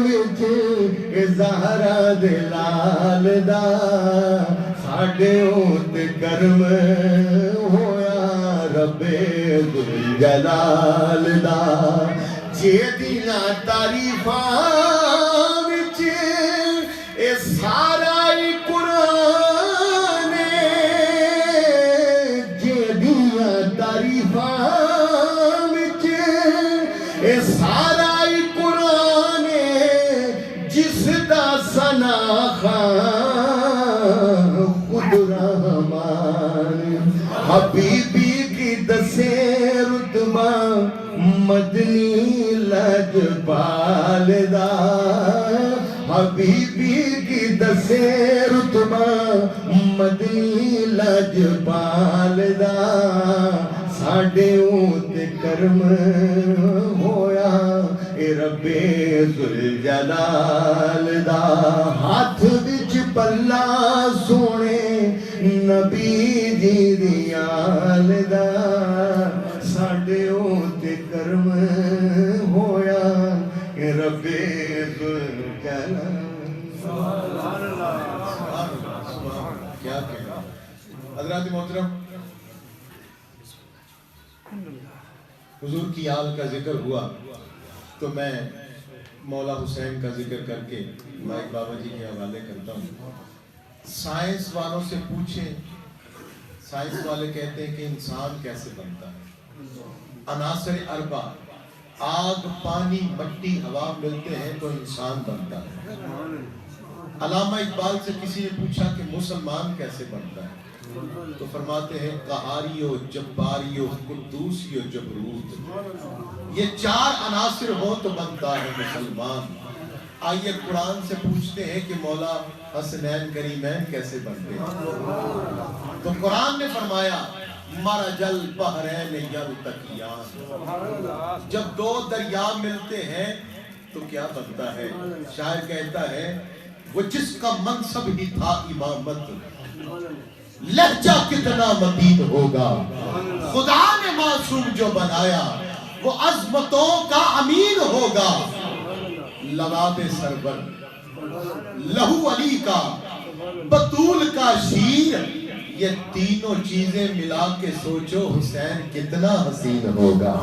وچ زہرا دے لال دا ساڈے تے کرم ہویا رب ذوالجلال دا جیدیاں تعریفاں وچ اے سارا ہی قرآن جیدیاں تعریفاں وچ اے سارا ہی قرآن جس دا ثنا خان خود رحمان حبیبی کی دسے رتبہ مدنی لجپال دا حبیبی کی دسے رتبہ مدنی لجپال دا ساڈے تے کرم ہویا اے رب ذوالجلال دا ہاتھ وچ پلا سونے نبی جی دیال دا ساڈے تے کرم ہویا اے رب ذوالجلال کیا کہنا حضرات محترم حضور کی آل کا ذکر ہوا تو میں مولا حسین کا ذکر کر کے مائک بابا جی کے حوالے کرتا ہوں سائنس والوں سے پوچھیں سائنس والے کہتے ہیں کہ انسان کیسے بنتا ہے عناصر اربع آگ پانی مٹی ہوا ملتے ہیں تو انسان بنتا ہے علامہ اقبال سے کسی نے پوچھا کہ مسلمان کیسے بنتا ہے تو فرماتے ہیں قہاری و جباری و قدوسی و جبروت یہ چار عناصر ہو تو بنتا ہے مسلمان آئیے قرآن سے پوچھتے ہیں کہ مولا حسنین کریمین کیسے بنتے ہیں تو قرآن نے فرمایا مرج البحرین یلتقیان جب دو دریا ملتے ہیں تو کیا بنتا ہے شاعر کہتا ہے وہ جس کا منصب ہی تھا امامت لہجہ کتنا متین ہوگا خدا نے معصوم جو بنایا وہ عظمتوں کا امین ہوگا لباب سرور، لہو علی کا، بطول کا شیر، یہ تینوں چیزیں ملا کے سوچو حسین کتنا حسین ہوگا۔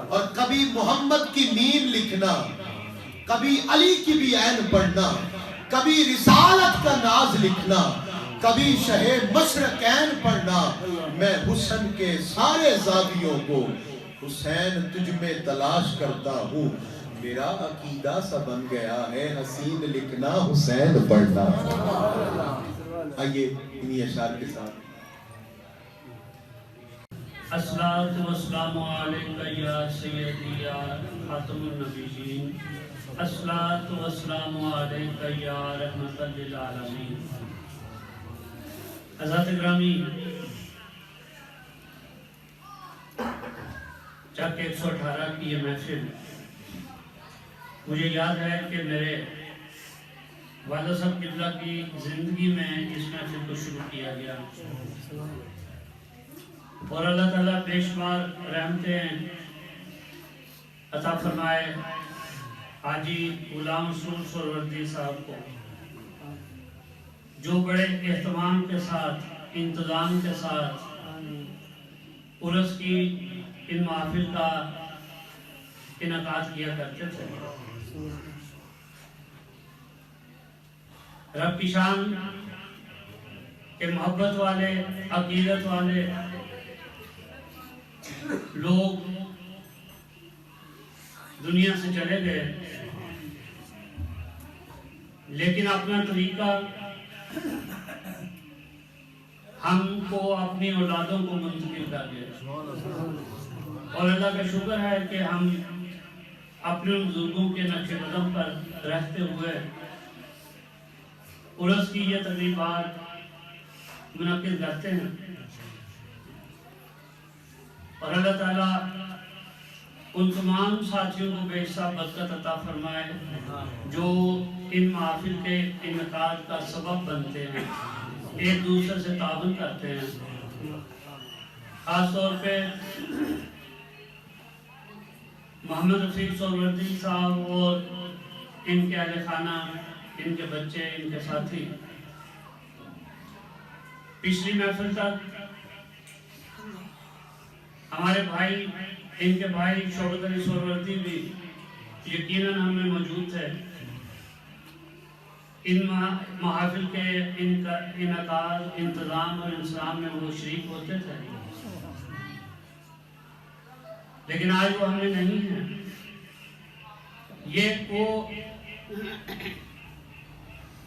اور کبھی محمد کی میم لکھنا، کبھی علی کی بھی عین پڑھنا، کبھی رسالت کا ناز لکھنا، کبھی شہ مشرقین پڑھنا، میں حسن کے سارے زاویوں کو حسین تجھ میں تلاش کرتا ہوں، میرا عقیدہ سا بن گیا ہے حسین لکھنا حسین پڑھنا۔ آئیے انہی اشعار کے ساتھ۔ الصلاۃ والسلام علیکہ یا سیدی یا خاتم النبیین، الصلاۃ والسلام علیکہ یا رحمت للعالمین۔ حضرات گرامی، چک 118 کی یہ محفل مجھے یاد ہے کہ میرے والد صاحب قبلہ کی زندگی میں اس محفل کو شروع کیا گیا، اور اللہ تعالیٰ بے شمار رحمتیں عطا فرمائے حاجی غلام رسول سہروردی صاحب کو، جو بڑے اہتمام کے ساتھ، انتظام کے ساتھ عرس کی ان محافل کا انعقاد کیا کرتے تھے۔ رب کی شان کہ محبت والے، عقیدت والے لوگ دنیا سے چلے گئے، لیکن اپنا طریقہ ہم کو، اپنی اولادوں کو منتقل کر دیا، اور اللہ کا شکر ہے کہ ہم اپنے بزرگوں کے نقش قدم پر رہتے ہوئے عرس کی یہ تقریبات منعقد کرتے ہیں، اور اللہ تعالیٰ ان تمام ساتھیوں کو بے حساب برکت عطا فرمائے جو ان محافل کے انعقاد کا سبب بنتے ہیں، ایک دوسرے سے تعاون کرتے ہیں۔ خاص طور پہ محمد رفیق سہروردی صاحب اور ان کے اہل خانہ، ان کے بچے، ان کے ساتھی، پچھلی محفل تک ہمارے بھائی، ان کے بھائی شوکت علی سہروردی بھی یقیناً ہمیں موجود تھے۔ ان محافل کے انعقاد، انتظام اور انسلام میں وہ شریک ہوتے تھے، لیکن آج وہ ہمیں نہیں ہے۔ یہ وہ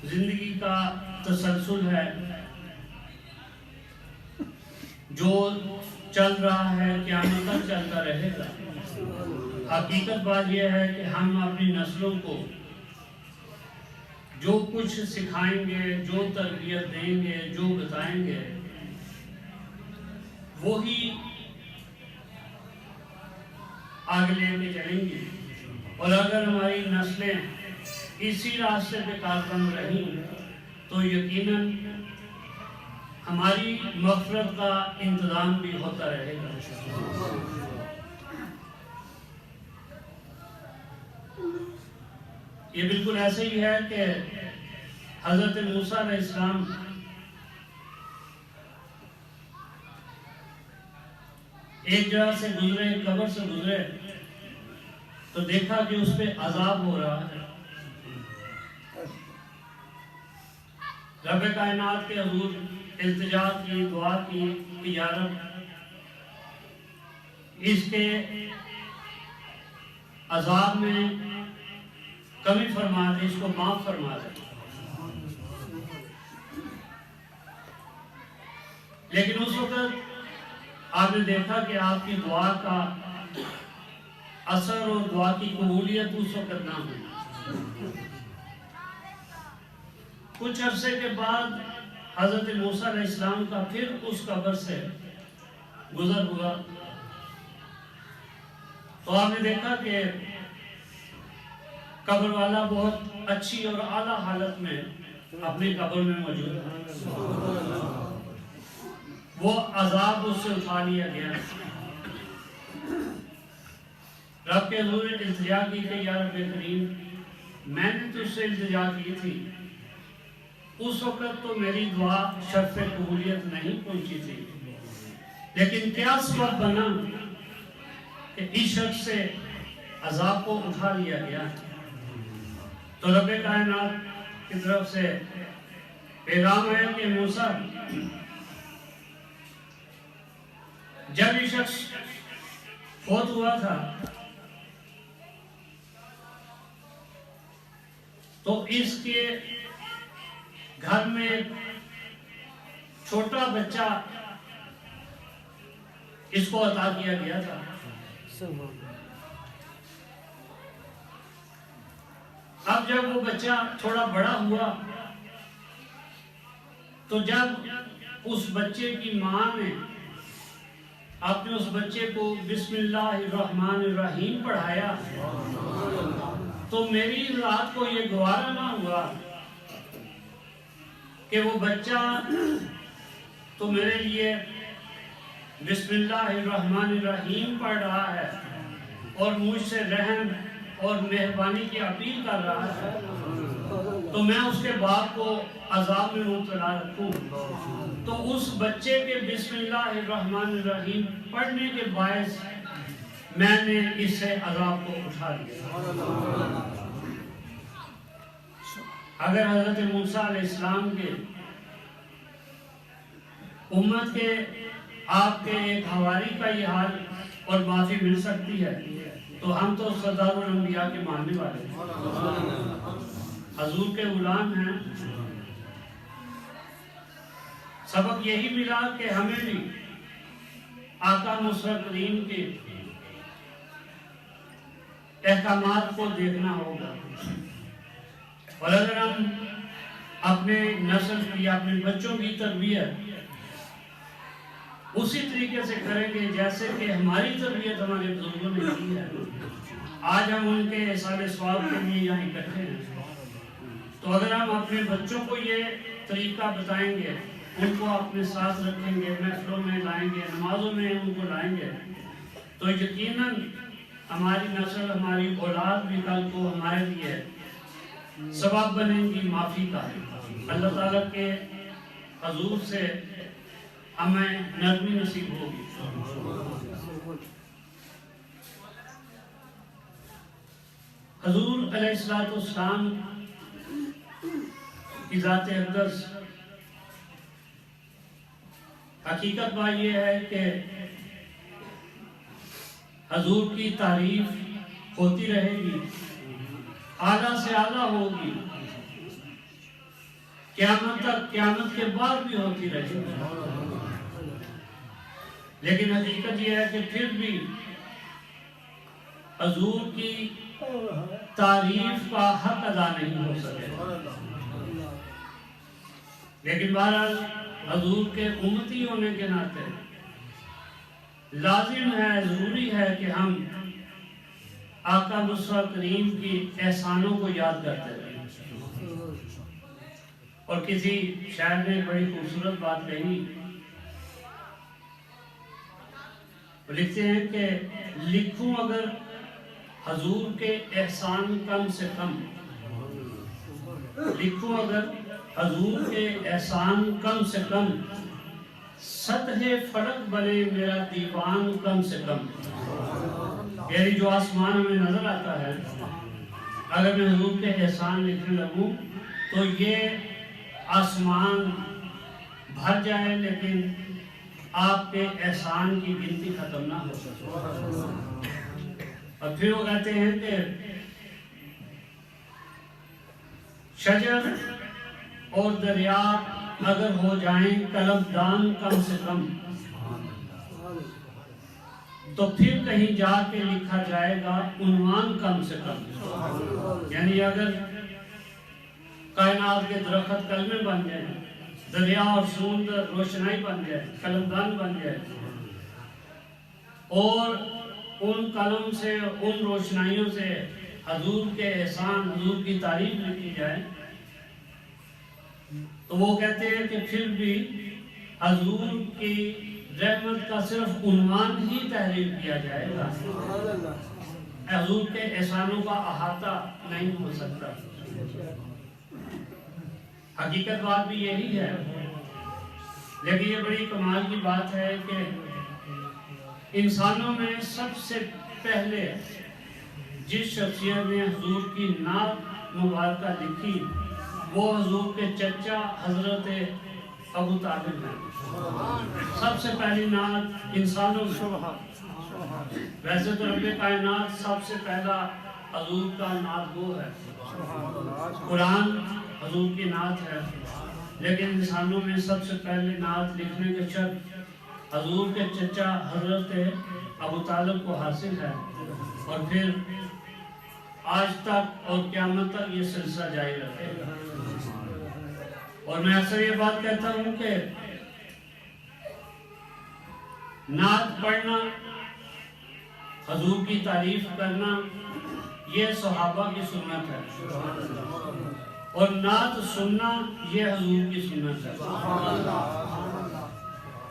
زندگی کا تسلسل ہے جو چل رہا ہے، قیامت تک چلتا رہے گا۔ حقیقت بات یہ ہے کہ ہم اپنی نسلوں کو جو کچھ سکھائیں گے، جو تربیت دیں گے، جو بتائیں گے، وہی آگے لے کے چلیں گے، اور اگر ہماری نسلیں اسی راستے پہ کاربند رہیں تو یقیناً ہماری مغفرت کا انتظام بھی ہوتا رہے گا۔ یہ بالکل ایسے ہی ہے کہ حضرت موسیٰ علیہ السلام ایک جگہ سے گزرے، ایک قبر سے گزرے، تو دیکھا کہ اس پہ عذاب ہو رہا ہے۔ رب کائنات کے حضور التجا کی، دعا کی کہ یا رب اس کے عذاب میں کمی فرما دے، اس کو معاف فرما دے۔ لیکن اس وقت آپ نے دیکھا کہ آپ کی دعا کا اثر اور دعا کی قبولیت اس وقت نہ ہوئی۔ کچھ عرصے کے بعد حضرت موسیٰ علیہ السلام کا پھر اس قبر سے گزر ہوا، تو آپ نے دیکھا کہ قبر والا بہت اچھی اور اعلیٰ حالت میں اپنی قبر میں موجود ہے۔ وہ عذاب اس سے اٹھا لیا گیا۔ رب کے حضور نے التجا کی کہ یا رب کریم میں نے تجھ سے التجا کی تھی، اس وقت تو میری دعا شرف قبولیت نہیں پہنچی تھی، لیکن کیا سبب بنا کہ اس شخص سے عذاب کو اٹھا لیا گیا۔ تو رب کائنات کی طرف سے پیغام ہے کہ موسیٰ جب یہ شخص فوت ہوا تھا تو اس کے گھر میں ایک چھوٹا بچہ اس کو عطا کیا گیا تھا۔ اب جب وہ بچہ تھوڑا بڑا ہوا تو جب اس بچے کی ماں نے اپنے اس بچے کو بسم اللہ الرحمن الرحیم پڑھایا تو میری ذات کو یہ گوارا نہ ہوا کہ وہ بچہ تو میرے لیے بسم اللہ الرحمن الرحیم پڑھ رہا ہے اور مجھ سے رحم اور مہربانی کی اپیل کر رہا ہے، تو میں اس کے باپ کو عذاب میں مبتلا رکھوں۔ تو اس بچے کے بسم اللہ الرحمن الرحیم پڑھنے کے باعث میں نے اس سے عذاب کو اٹھا لیا۔ اگر حضرت موسیٰ علیہ السلام کے امت کے آپ کے ایک حواری کا یہ حال اور معافی مل سکتی ہے تو ہم تو سردار الانبیاء کے ماننے والے ہیں، حضور کے غلام ہیں۔ سبق یہی ملا کہ ہمیں بھی آقا مصطفیٰ کریم کے احکامات کو دیکھنا ہوگا، اور اگر ہم اپنے نسل کی اپنے بچوں کی تربیت اسی طریقے سے کریں گے جیسے کہ ہماری تربیت ہمارے بزرگوں نے کی ہے، آج ہم ان کے احسان ثواب کے لیے یہاں اکٹھے ہیں، تو اگر ہم اپنے بچوں کو یہ طریقہ بتائیں گے، ان کو اپنے ساتھ رکھیں گے، محفلوں میں لائیں گے، نمازوں میں ان کو لائیں گے، تو یقیناً ہماری نسل ہماری اولاد بھی کل کو ہمارے لیے سبب بنیں گی معافی کا۔ اللہ تعالیٰ کے حضور سے ہمیں نرمی نصیب ہوگی۔ حضور علیہ السلام کی ذات اقدس حقیقت بات یہ ہے کہ حضور کی تعریف ہوتی رہے گی، اعلیٰ سے اعلیٰ ہوگی، قیامت تک، قیامت کے بعد بھی ہوتی رہے گی، لیکن حقیقت یہ ہے کہ پھر بھی حضور کی تعریف کا حق ادا نہیں ہو سکے، لیکن بہرحال حضور کے امتی ہونے کے ناطے لازم ہے، ضروری ہے کہ ہم آقا مصطفیٰ کریم کی احسانوں کو یاد کرتے رہیں۔ اور کسی شاعر نے بڑی خوبصورت بات کہی، لکھتے ہیں کہ لکھوں اگر حضور کے احسان کم سے کم، لکھوں اگر حضور کے احسان کم سے کم، سطح فلک بنے میرا دیوان کم سے کم۔ یعنی جو آسمان ہمیں نظر آتا ہے، اگر میں حضور کے احسان لکھنے لگوں تو یہ آسمان بھر جائے لیکن آپ کے احسان کی گنتی ختم نہ ہو سکے۔ اور پھر وہ کہتے ہیں کہ شجر اور دریا اگر ہو جائیں قلم دان کم سے کم، تو پھر کہیں جا کے لکھا جائے گا عنوان کم سے کم۔ یعنی اگر کائنات کے درخت کلمے بن جائیں، دریا اور سمندر روشنائی بن جائے، قلمدان بن جائے، اور ان قلم سے، ان روشنائیوں سے حضور کے احسان، حضور کی تعریف لکھی جائے، تو وہ کہتے ہیں کہ پھر بھی حضور کی رحمت کا صرف عنوان ہی تحریر کیا جائے گا، حضور کے احسانوں کا احاطہ نہیں ہو سکتا۔ حقیقت بات بھی یہی ہے، لیکن یہ بڑی کمال کی بات ہے کہ انسانوں میں سب سے پہلے جس شخصیت نے حضور کی نعت مبارکہ لکھی وہ حضور کے چچا حضرت ابو طالب ہیں۔ سب سے پہلی نعت انسانوں میں، ویسے تو رب کائنات سب سے پہلا حضور کا نعت گو ہے، قرآن حضور کی نعت ہے، لیکن انسانوں میں سب سے پہلے نعت لکھنے کے شرط حضور کے چچا حضرت ابو طالب کو حاصل ہے، اور پھر آج تک اور قیامت تک یہ سلسلہ جاری رکھے گا۔ اور میں اکثر یہ بات کہتا ہوں کہ نعت پڑھنا، حضور کی تعریف کرنا، یہ صحابہ کی سنت ہے، اور نعت سننا یہ حضور کی سنت ہے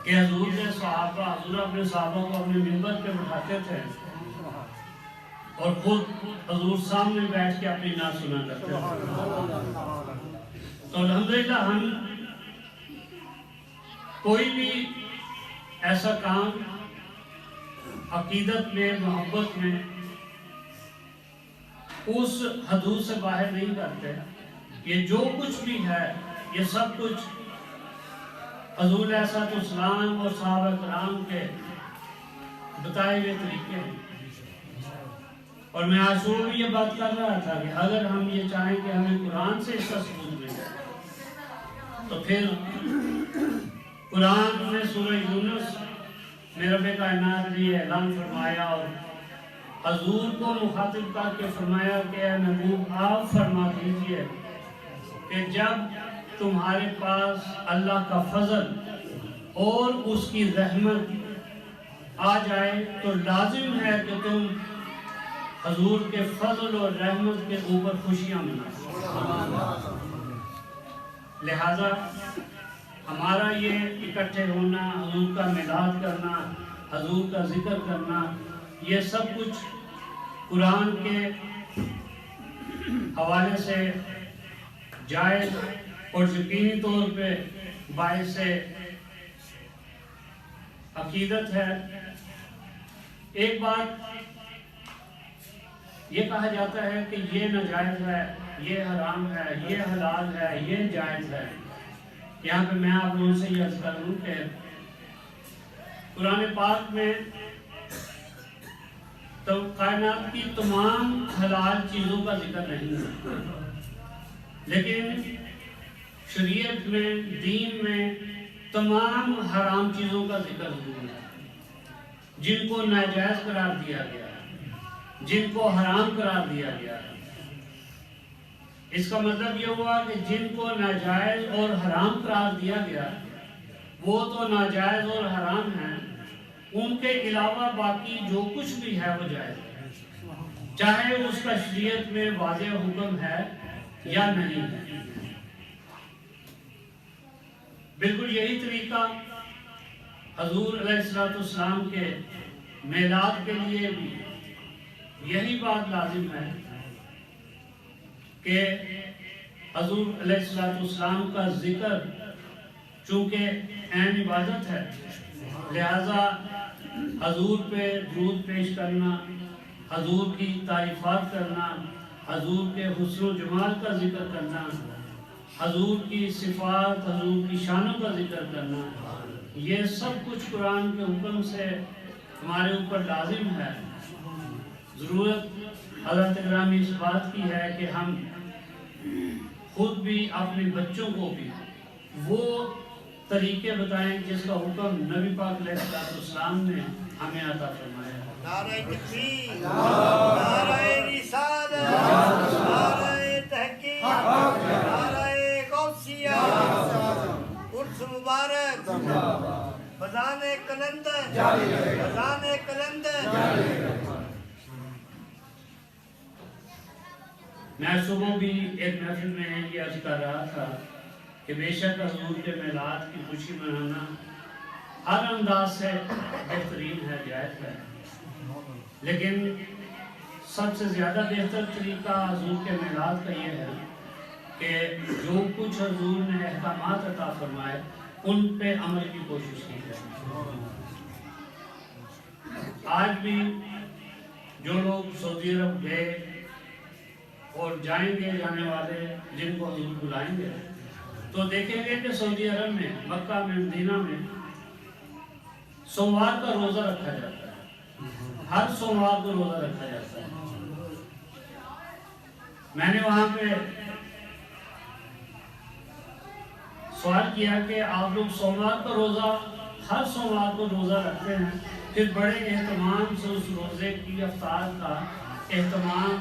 کہ حضور کے صحابہ، حضور اپنے صحابہ کو اپنے منبر پہ بٹھاتے تھے اور خود حضور سامنے بیٹھ کے اپنی نعت سنا کرتے تھے۔ تو الحمدللہ ہم کوئی بھی ایسا کام عقیدت میں، محبت میں اس حدود سے باہر نہیں کرتے۔ یہ جو کچھ بھی ہے یہ سب کچھ حضور علیہ السلام اور صحابہ کرام کے بتائے ہوئے طریقے ہیں۔ اور میں آج صبح بھی یہ بات کر رہا تھا کہ اگر ہم یہ چاہیں کہ ہمیں قرآن سے اس کا ثبوت ملے تو پھر قرآن میں سورہ یونس میں رب کائنات نے یہ اعلان فرمایا اور حضور کو مخاطب کر کے فرمایا کہ اے محبوب آپ فرما دیجئے کہ جب تمہارے پاس اللہ کا فضل اور اس کی رحمت آ جائے تو لازم ہے کہ تم حضور کے فضل اور رحمت کے اوپر خوشیاں مناؤ۔ لہذا ہمارا یہ اکٹھے ہونا، حضور کا میلاد کرنا، حضور کا ذکر کرنا، یہ سب کچھ قرآن کے حوالے سے جائز اور یقینی طور پہ باعث عقیدت ہے۔ ایک بات یہ کہا جاتا ہے کہ یہ ناجائز ہے، یہ حرام ہے، یہ حلال ہے، یہ جائز ہے۔ یہاں پہ میں آپ لوگوں سے یہ عرض کروں کہ قرآن پاک میں تو کائنات کی تمام حلال چیزوں کا ذکر نہیں ہے، لیکن شریعت میں، دین میں تمام حرام چیزوں کا ذکر ضرور ہے، جن کو ناجائز قرار دیا گیا ہے، جن کو حرام قرار دیا گیا ہے۔ اس کا مطلب یہ ہوا کہ جن کو ناجائز اور حرام قرار دیا گیا وہ تو ناجائز اور حرام ہیں، ان کے علاوہ باقی جو کچھ بھی ہے وہ جائز ہے، چاہے اس کا شریعت میں واضح حکم ہے یا نہیں ہے۔ بالکل یہی طریقہ حضور علیہ السلام کے میلاد کے لیے بھی یہی بات لازم ہے کہ حضور علیہ السلام کا ذکر چونکہ عین عبادت ہے، لہذا حضور پہ درود پیش کرنا، حضور کی تعریفات کرنا، حضور کے حسن و جمال کا ذکر کرنا، حضور کی صفات، حضور کی شانوں کا ذکر کرنا، یہ سب کچھ قرآن کے حکم سے ہمارے اوپر لازم ہے۔ ضرورت حضرت گرامی اس بات کی ہے کہ ہم خود بھی اپنے بچوں کو بھی وہ طریقے بتائیں جس کا حکم نبی پاک علیہ السلام نے ہمیں عطا فرمایا۔ نعرہ تکبیر، نعرہ رسالت، نعرہ تحقیق، نعرہ غوثیہ، عرس مبارک، فضان کلندر، فضان کلندر۔ میں صبح بھی ایک محفل میں یہ عرض کر رہا تھا کہ بے شک حضور کے میلاد کی خوشی منانا ہر انداز سے بہترین ہے، جائز ہے، لیکن سب سے زیادہ بہتر طریقہ حضور کے میلاد کا یہ ہے کہ جو کچھ حضور نے احکامات عطا فرمائے ان پہ عمل کی کوشش کی جائے۔ آج بھی جو لوگ سعودی عرب گئے اور جائیں گے، جانے والے جن کو حضور بلائیں گے، تو دیکھیں گے کہ سعودی عرب میں، مکہ میں، مدینہ میں سوموار کا روزہ رکھا جاتا ہے، ہر سوموار کو روزہ رکھا جاتا ہے۔ میں نے وہاں پہ سوال کیا کہ آپ لوگ سوموار کا روزہ، ہر سوموار کو روزہ رکھتے ہیں، پھر بڑے اہتمام سے اس روزے کی افطار کا اہتمام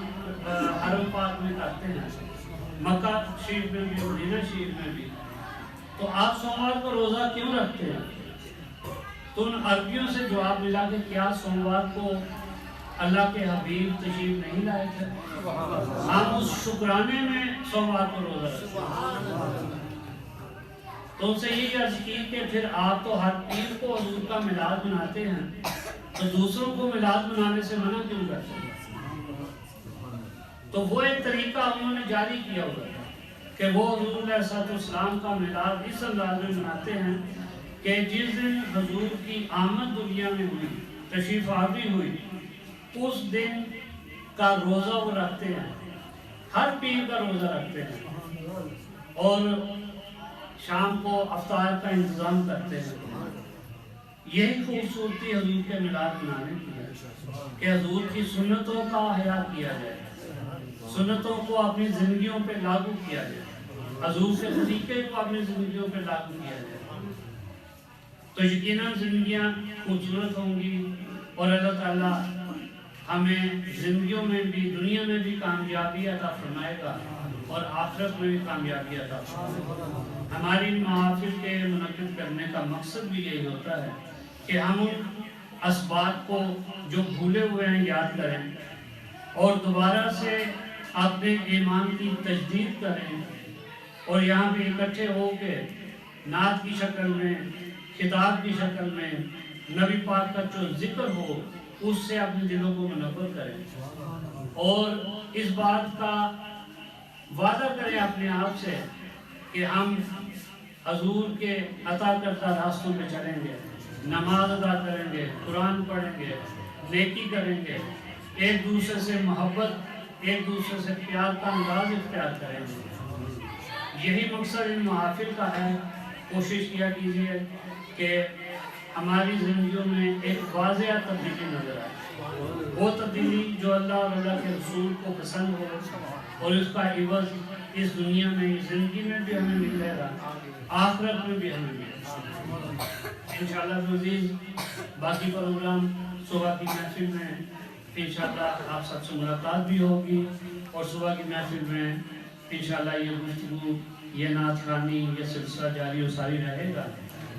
حرم پاک میں کرتے ہیں، مکہ شریف میں بھی، مدینہ شریف میں بھی، تو آپ سوموار کو روزہ کیوں رکھتے ہیں؟ تو ان عربیوں سے جواب ملا کہ کیا سوموار کو اللہ کے حبیب تشریف نہیں لائے تھے؟ ہم اس شکرانے میں سوموار کو روزہ رکھتے ہیں۔ تو ان سے یہ عرض کی کہ پھر آپ تو ہر پیر کو حضور کا میلاد مناتے ہیں، تو دوسروں کو میلاد منانے سے منع کیوں کرتے ہیں؟ تو وہ ایک طریقہ انہوں نے جاری کیا ہوا ہے کہ وہ حضور علیہ السلام کا میلاد اس انداز میں مناتے ہیں کہ جس دن حضور کی آمد دنیا میں ہوئی، تشریف آوری ہوئی، اس دن کا روزہ وہ رکھتے ہیں، ہر پیر کا روزہ رکھتے ہیں، اور شام کو افطار کا انتظام کرتے ہیں۔ یہی خوبصورتی حضور کے میلاد منانے کی ہے کہ حضور کی سنتوں کا احیاء کیا جائے، سنتوں کو اپنی زندگیوں پہ لاگو کیا جائے، حضور کے طریقے کو اپنی زندگیوں پہ لاگو کیا جائے، تو یقیناً زندگیاں خوبصورت ہوں گی، اور اللہ تعالیٰ ہمیں زندگیوں میں بھی، دنیا میں بھی کامیابی عطا فرمائے گا اور آخرت میں بھی کامیابی عطا فرمائے گا۔ ہماری محافل کے منعقد کرنے کا مقصد بھی یہی ہوتا ہے کہ ہم ان اسباب کو جو بھولے ہوئے ہیں یاد کریں، اور دوبارہ سے اپنے ایمان کی تجدید کریں، اور یہاں بھی اکٹھے ہو کے نعت کی شکل میں، خطاب کی شکل میں نبی پاک کا جو ذکر ہو اس سے اپنے دلوں کو منور کریں، اور اس بات کا وعدہ کریں اپنے آپ سے کہ ہم حضور کے عطا کردہ راستوں پہ چلیں گے، نماز ادا کریں گے، قرآن پڑھیں گے، نیکی کریں گے، ایک دوسرے سے محبت، ایک دوسرے سے پیار کا انداز اختیار کریں گے۔ یہی مقصد ان محافل کا ہے۔ کوشش کیا کیجیے کہ ہماری زندگیوں میں ایک واضح تبدیلی نظر آئے، وہ تبدیلی جو اللہ اور اللہ کے رسول کو پسند ہو، اور اس کا عوض اس دنیا میں، اس زندگی میں بھی ہمیں ملے گا، آخرت میں بھی ہمیں ملے گا انشاءاللہ عزیز۔ باقی پروگرام صبح کی محفل میں انشاءاللہ آپ سب سے ملاقات بھی ہوگی، اور صبح کی محفل میں انشاءاللہ یہ گفتگو، یہ نعت خوانی، یہ سلسلہ جاری و ساری رہے گا۔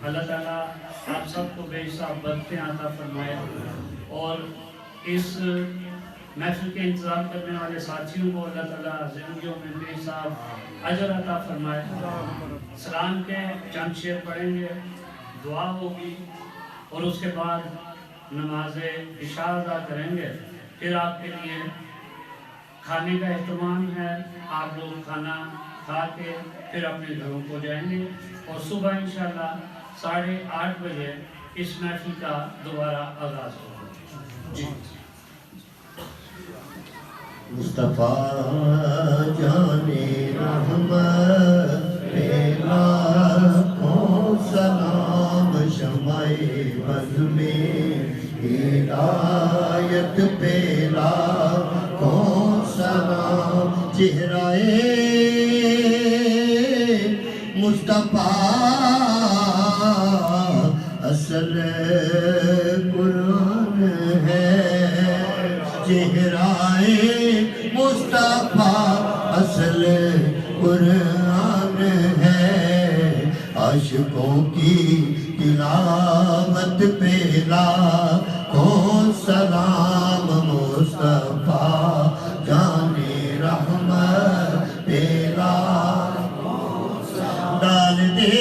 اللہ تعالیٰ آپ سب کو بے حساب برکتیں عطا فرمائے، اور اس محفل کے انتظام کرنے والے ساتھیوں کو اللہ تعالیٰ زندگیوں میں بے حساب اجر عطا فرمائے۔ سلام کے چند شعر پڑھیں گے، دعا ہوگی، اور اس کے بعد نماز عشاء ادا کریں گے، پھر آپ کے لیے کھانے کا اہتمام ہے، آپ لوگ کھانا کھا کے پھر اپنے گھروں کو جائیں گے، اور صبح انشاءاللہ 8:30 بجے اس محفل کا دوبارہ آغاز ہوگا۔ جی مصطفیٰ جان رحمت پہ لاکھوں سلام، شمع بز میں ہدایت پہ لاکھوں سلام، چہرہ مصطفیٰ اصل قرآن ہے، چہرہ مصطفیٰ اصل قرآن ہے، عاشقوں کی تلاوت پہ لاکھوں سلام، مصطفیٰ جان رحمت پہ لاکھوں سلام، ڈال دے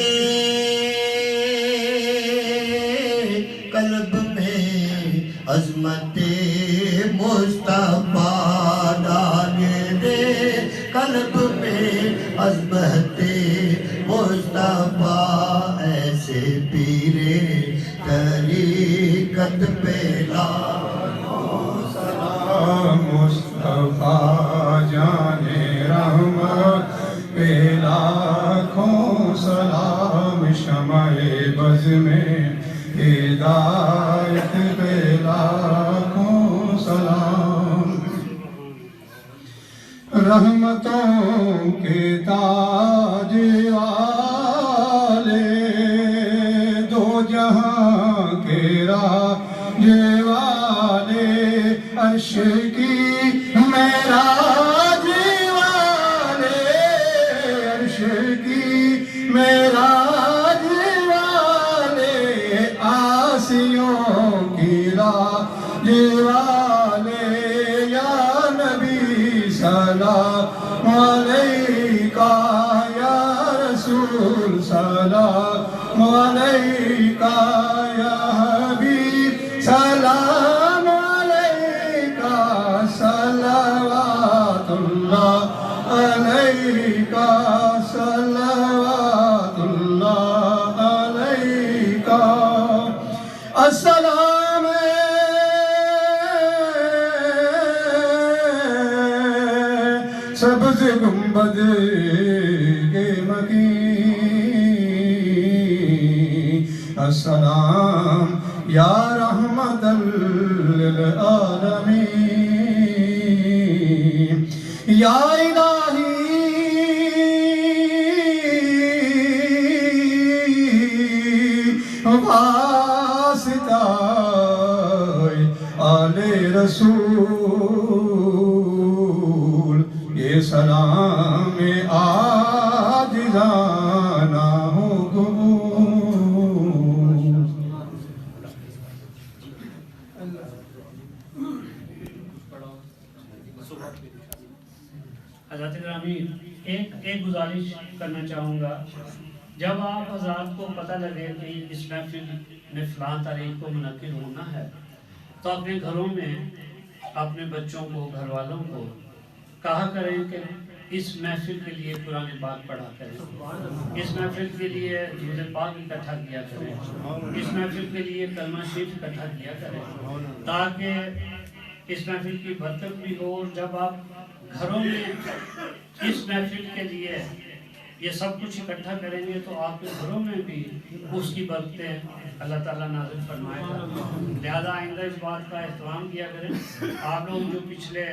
قلب میں عظمت مصطفیٰ طریقت پہ عظمت مصطفیٰ ایسے پیرے طریقت پہ لاکھوں سلام مصطفیٰ جان رحمت پہ لاکھوں سلام شمع بز میں ہدایت پہ لاکھوں سلام رحمتوں کے تاج والے دو جہاں کے راج والے عرش کی معراج والے عرش کی معراج والے آسیوں کی راج والے یا نبی سلام علیکہ یا رسول سلام علیکہ یا حبیب سلام علیکہ صلوات اللہ علیکہ صلوات اللہ علیکہ السلام سبز گنبد کے مکین السلام یا رحمت للعالمین یا الہی واسطہ آل رسول یہ سلام عاجزانہ ہو قبول حضرت گرامی ایک گزارش کرنا چاہوں گا، جب آپ حضرات کو پتہ لگے کہ اس محفل میں فلاں تاریخ کو منعقد ہونا ہے تو اپنے گھروں میں اپنے بچوں کو، گھر والوں کو کہا کریں کہ اس محفل کے لیے قرآن پاک پڑھا کریں، اس محفل کے لیے درود پاک اکٹھا کیا کریں، اس محفل کے لیے کلمہ شریف اکٹھا کیا کریں، تاکہ اس محفل کی برکت بھی ہو۔ اور جب آپ گھروں میں اس محفل کے لیے یہ سب کچھ اکٹھا کریں گے تو آپ کے گھروں میں بھی اس کی برکتیں اللہ تعالیٰ نازل فرمائے گا۔ لہذا آئندہ اس بات کا اہتمام کیا کریں۔ آپ لوگ جو پچھلے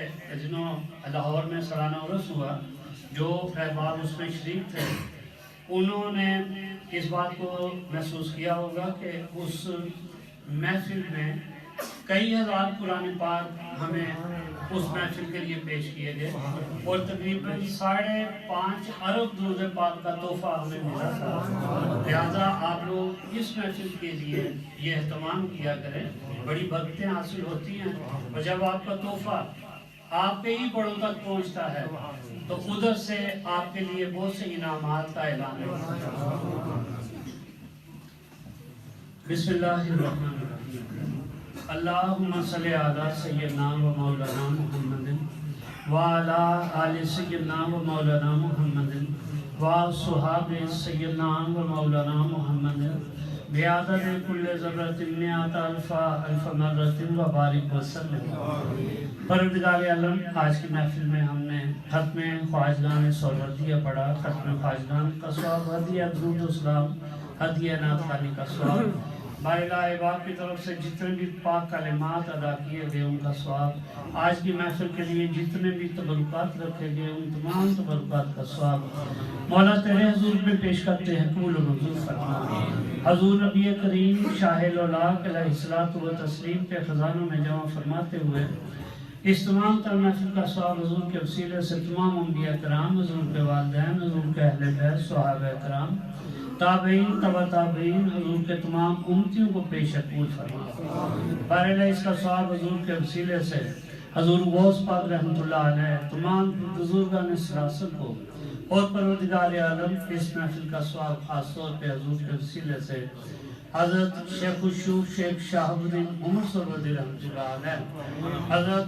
دنوں لاہور میں سالانہ عرس ہوا، جو احباب اس میں شریک تھے، انہوں نے اس بات کو محسوس کیا ہوگا کہ اس محفل میں کئی ہزار قرآن پاک ہمیں اس محفل کے لیے پیش کیے گئے اور تقریباً 5.5 ارب درود پاک کا تحفہ ہمیں ملا تھا۔ لہذا آپ لوگ اس محفل کے لیے یہ اہتمام کیا کریں، بڑی برکتیں حاصل ہوتی ہیں، اور جب آپ کا تحفہ آپ کے ہی بڑوں تک پہنچتا ہے تو ادھر سے آپ کے لیے بہت سے انعامات کا اعلان ہے۔ بسم اللہ الرحمن الرحیم، اللہم صلی علی سیدنا و مولانا محمد وعلی آل سیدنا و مولانا محمد وصحاب سیدنا و مولانا محمد بعدد کل ذرۃ مئات الف مرۃ وبارک وسلم۔ پروردگار عالم، آج کی محفل میں ہم نے ختم خواجگان سہروردیہ پڑھا۔ ختم خواجگان کا ثواب، ہدیہ درود و سلام، ہدیہ نعت خوانی کا ثواب، بارگاہ احباب کی طرف سے جتنے بھی پاک کلمات ادا کیے گئے ان کا ثواب، آج کی محفل کے لیے جتنے بھی تبرکات رکھے گئے ان تمام تبرکات کا ثواب مولا تیرے حضور میں پیش کرتے ہیں، قبول و منظور فرما۔ حضور نبی کریم شاہ الاولیاء علیہ الصلوۃ والتسلیم کے خزانوں میں جمع فرماتے ہوئے اس تمام تر محفل کا ثواب حضور کے وسیلے سے تمام انبیاء کرام، حضور کے والدین، حضور کے اہل بیت، صحابہ کرام، تابعین، تبع تابعین، حضور کے تمام امتیوں کو پیش قبول فرما۔ بہرحال اس کا ثواب حضور کے وسیلے سے حضور غوث پاک رحمۃ اللہ علیہ، تمام بزرگان سلاسل کو، اور پروردگار عالم اس محفل کا ثواب خاص طور پہ حضور کے وسیلے سے حضرت شیخ الشیوخ شیخ شہاب الدین عمر سرودی رحمۃ اللہ علیہ، حضرت